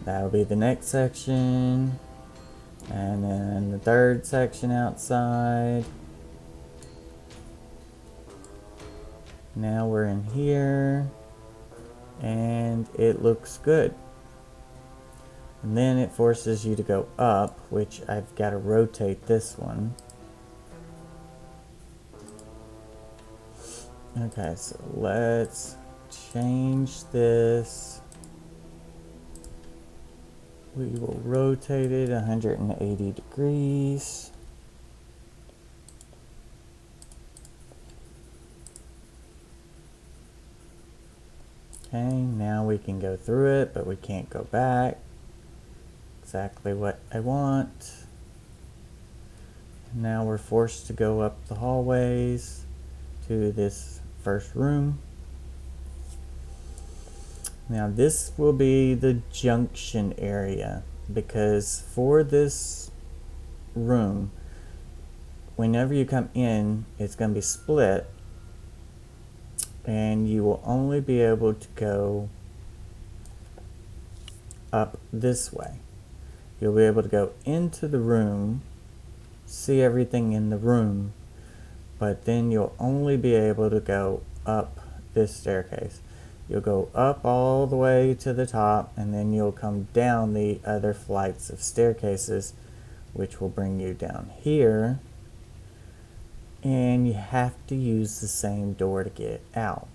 That'll be the next section, and then the third section outside. Now we're in here, and it looks good. And then it forces you to go up, which I've got to rotate this one. Okay, so let's change this. We will rotate it 180 degrees. Okay, now we can go through it, but we can't go back. Exactly what I want. Now we're forced to go up the hallways to this first room. Now this will be the junction area, because for this room, whenever you come in, it's going to be split, and you will only be able to go up this way. You'll be able to go into the room, see everything in the room, but then you'll only be able to go up this staircase. You'll go up all the way to the top, and then you'll come down the other flights of staircases, which will bring you down here. And you have to use the same door to get out.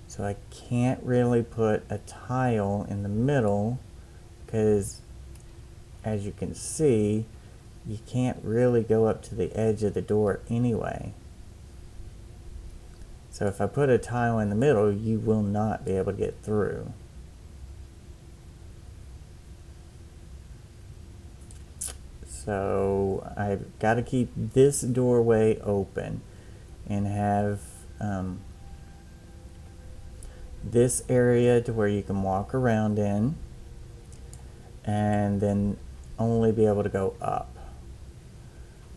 So I can't really put a tile in the middle, because as you can see, you can't really go up to the edge of the door anyway. So if I put a tile in the middle, you will not be able to get through. So I've got to keep this doorway open and have this area to where you can walk around in, and then only be able to go up.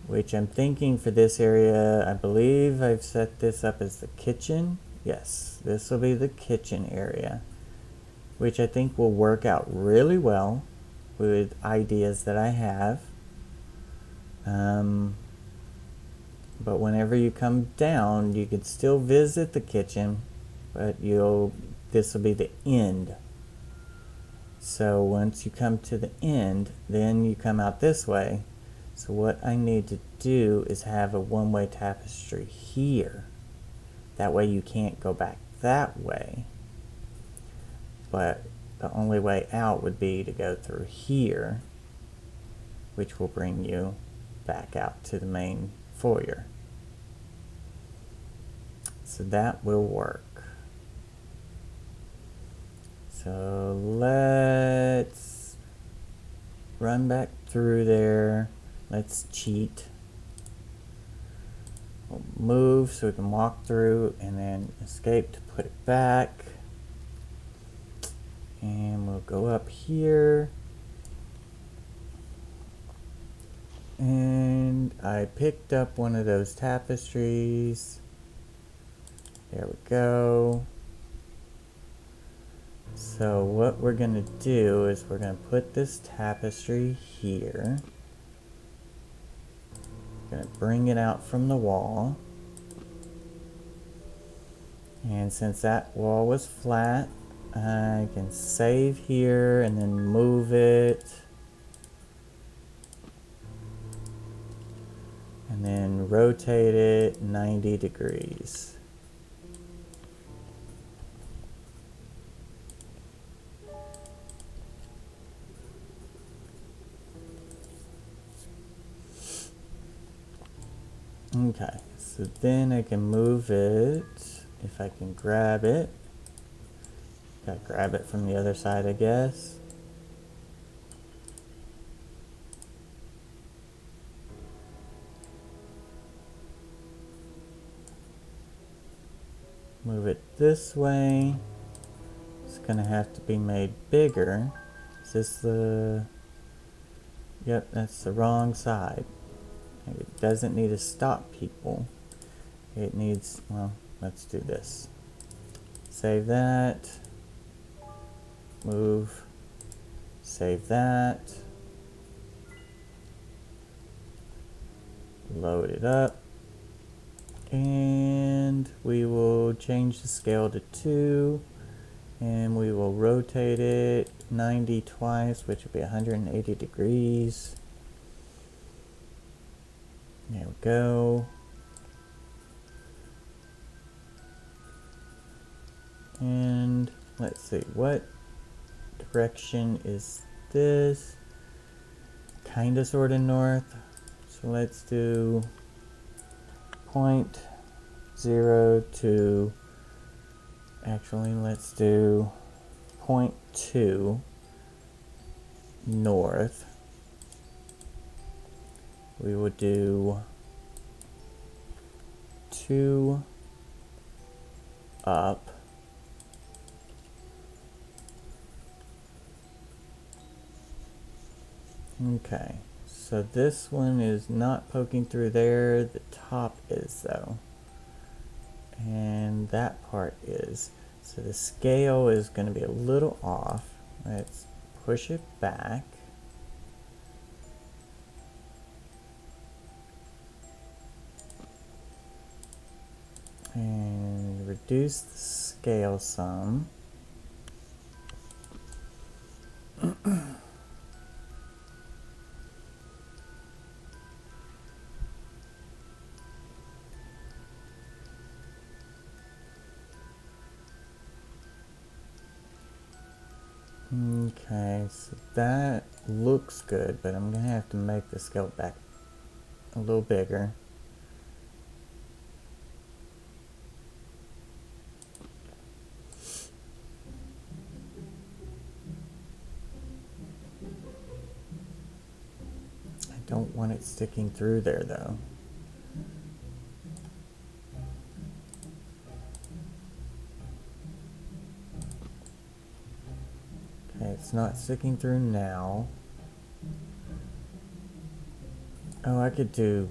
Which I'm thinking for this area, I believe I've set this up as the kitchen. Yes, this will be the kitchen area, which I think will work out really well with ideas that I have. But whenever you come down, you can still visit the kitchen, but this will be the end. So once you come to the end, then you come out this way. So what I need to do is have a one-way tapestry here. That way you can't go back that way. But the only way out would be to go through here, which will bring you back out to the main foyer. So that will work. So let's run back through there. Let's cheat. We'll move so we can walk through, and then escape to put it back. And we'll go up here. And I picked up one of those tapestries. There we go. So what we're going to do is we're going to put this tapestry here. Going to bring it out from the wall. And since that wall was flat, I can save here and then move it. And then rotate it 90 degrees. Okay, so then I can move it, if I can grab it. Gotta grab it from the other side, I guess. Move it this way. It's gonna have to be made bigger. Is this the... Yep, that's the wrong side. It doesn't need to stop people. It needs, well, let's do this. Save that. Move. Save that. Load it up. And we will change the scale to 2. And we will rotate it 90 twice, which will be 180 degrees. There we go. And let's see, what direction is this? Kinda sorta north. So let's do 0.02. Actually, let's do 0.2 north. We will do 2 up. Okay, so this one is not poking through there. The top is though. And that part is. So the scale is going to be a little off. Let's push it back. And reduce the scale some. Okay, so that looks good, but I'm gonna have to make the scale back a little bigger. I don't want it sticking through there though. Okay, it's not sticking through now. Oh, I could do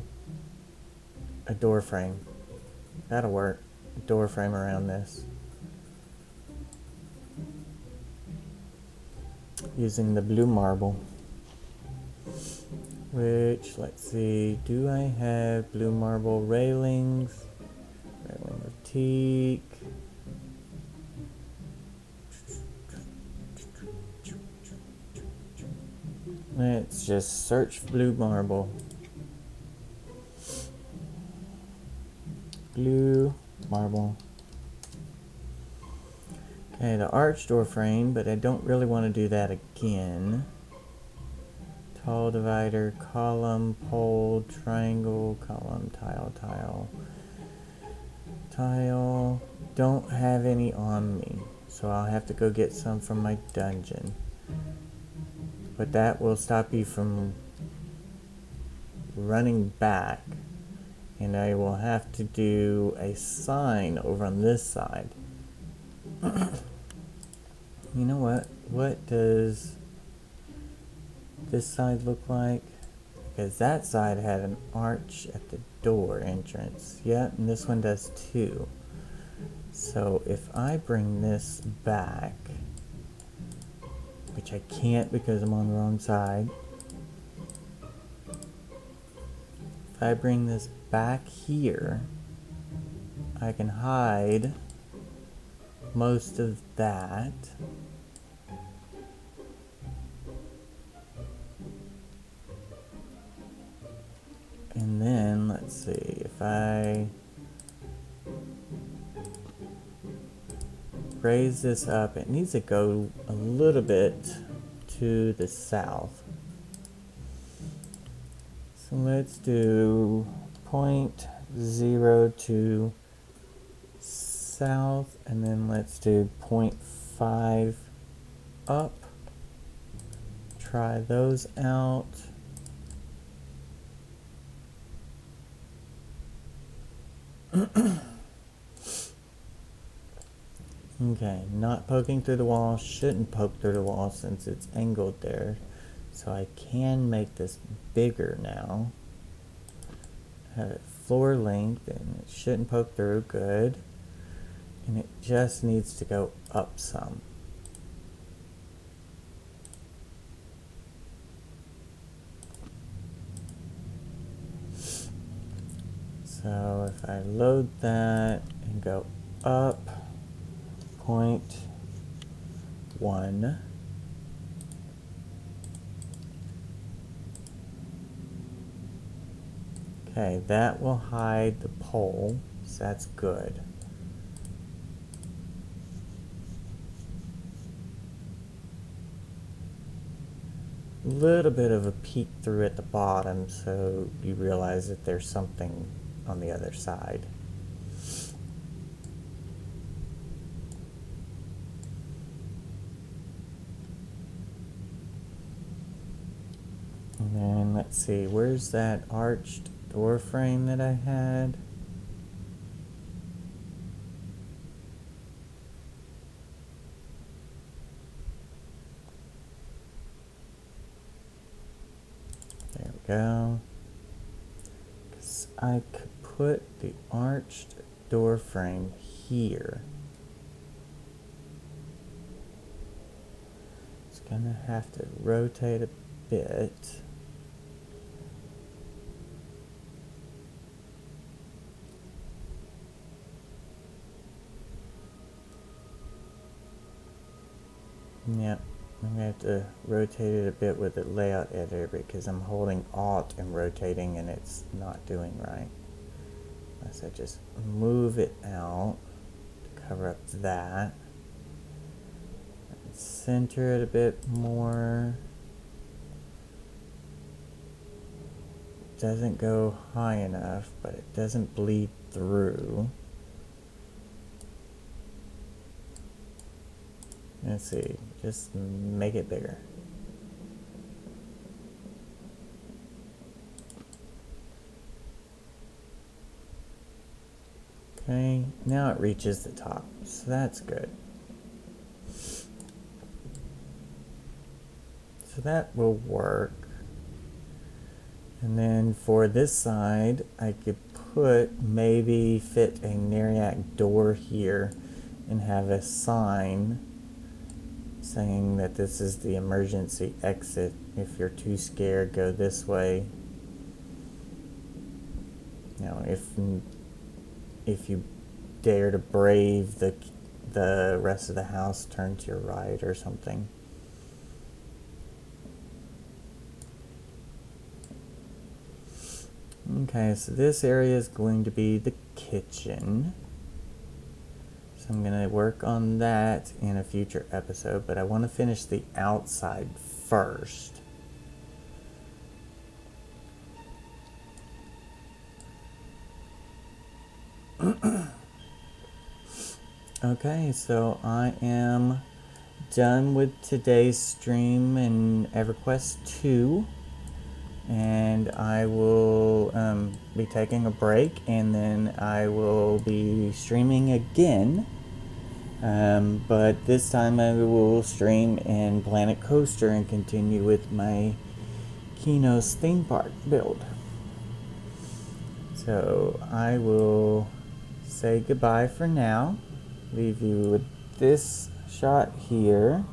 a door frame. That'll work. A door frame around this. Using the blue marble. Which, let's see, do I have blue marble railings? Railing boutique. Let's just search blue marble. Blue marble. Okay, the arch door frame, but I don't really want to do that again. Tall divider, column, pole, triangle, column, tile, tile. Tile. Don't have any on me, so I'll have to go get some from my dungeon. But that will stop you from running back. And I will have to do a sign over on this side. You know what? What does this side look like? Because that side had an arch at the door entrance. Yep, and this one does too. So if I bring this back, which I can't because I'm on the wrong side. If I bring this back here, I can hide most of that. And then, let's see, if I raise this up, it needs to go a little bit to the south. So let's do 0.02 south, and then let's do 0.5 up. Try those out. Okay, not poking through the wall, shouldn't poke through the wall since it's angled there. So I can make this bigger now. Have it floor length and it shouldn't poke through, good. And it just needs to go up some. So if I load that and go up 0.1, okay, that will hide the pole, so that's good. A little bit of a peek through at the bottom so you realize that there's something on the other side. And then let's see, where's that arched door frame that I had? There we go. 'Cause I could put the arched door frame here. It's gonna have to rotate a bit. Yep, I'm gonna have to rotate it a bit with the layout editor because I'm holding Alt and rotating and it's not doing right. Unless I just move it out to cover up that. Center it a bit more. Doesn't go high enough, but it doesn't bleed through. Let's see, just make it bigger. Okay, now it reaches the top, so that's good. So that will work. And then for this side, I could maybe fit a Neriak door here and have a sign saying that this is the emergency exit. If you're too scared, go this way. You know, if you dare to brave the rest of the house, turn to your right or something. Okay, so this area is going to be the kitchen. So I'm going to work on that in a future episode, but I want to finish the outside first. Okay, so I am done with today's stream in EverQuest 2. And I will be taking a break, and then I will be streaming again. But this time I will stream in Planet Coaster and continue with my Kino's theme park build. So I will say goodbye for now. Leave you with this shot here.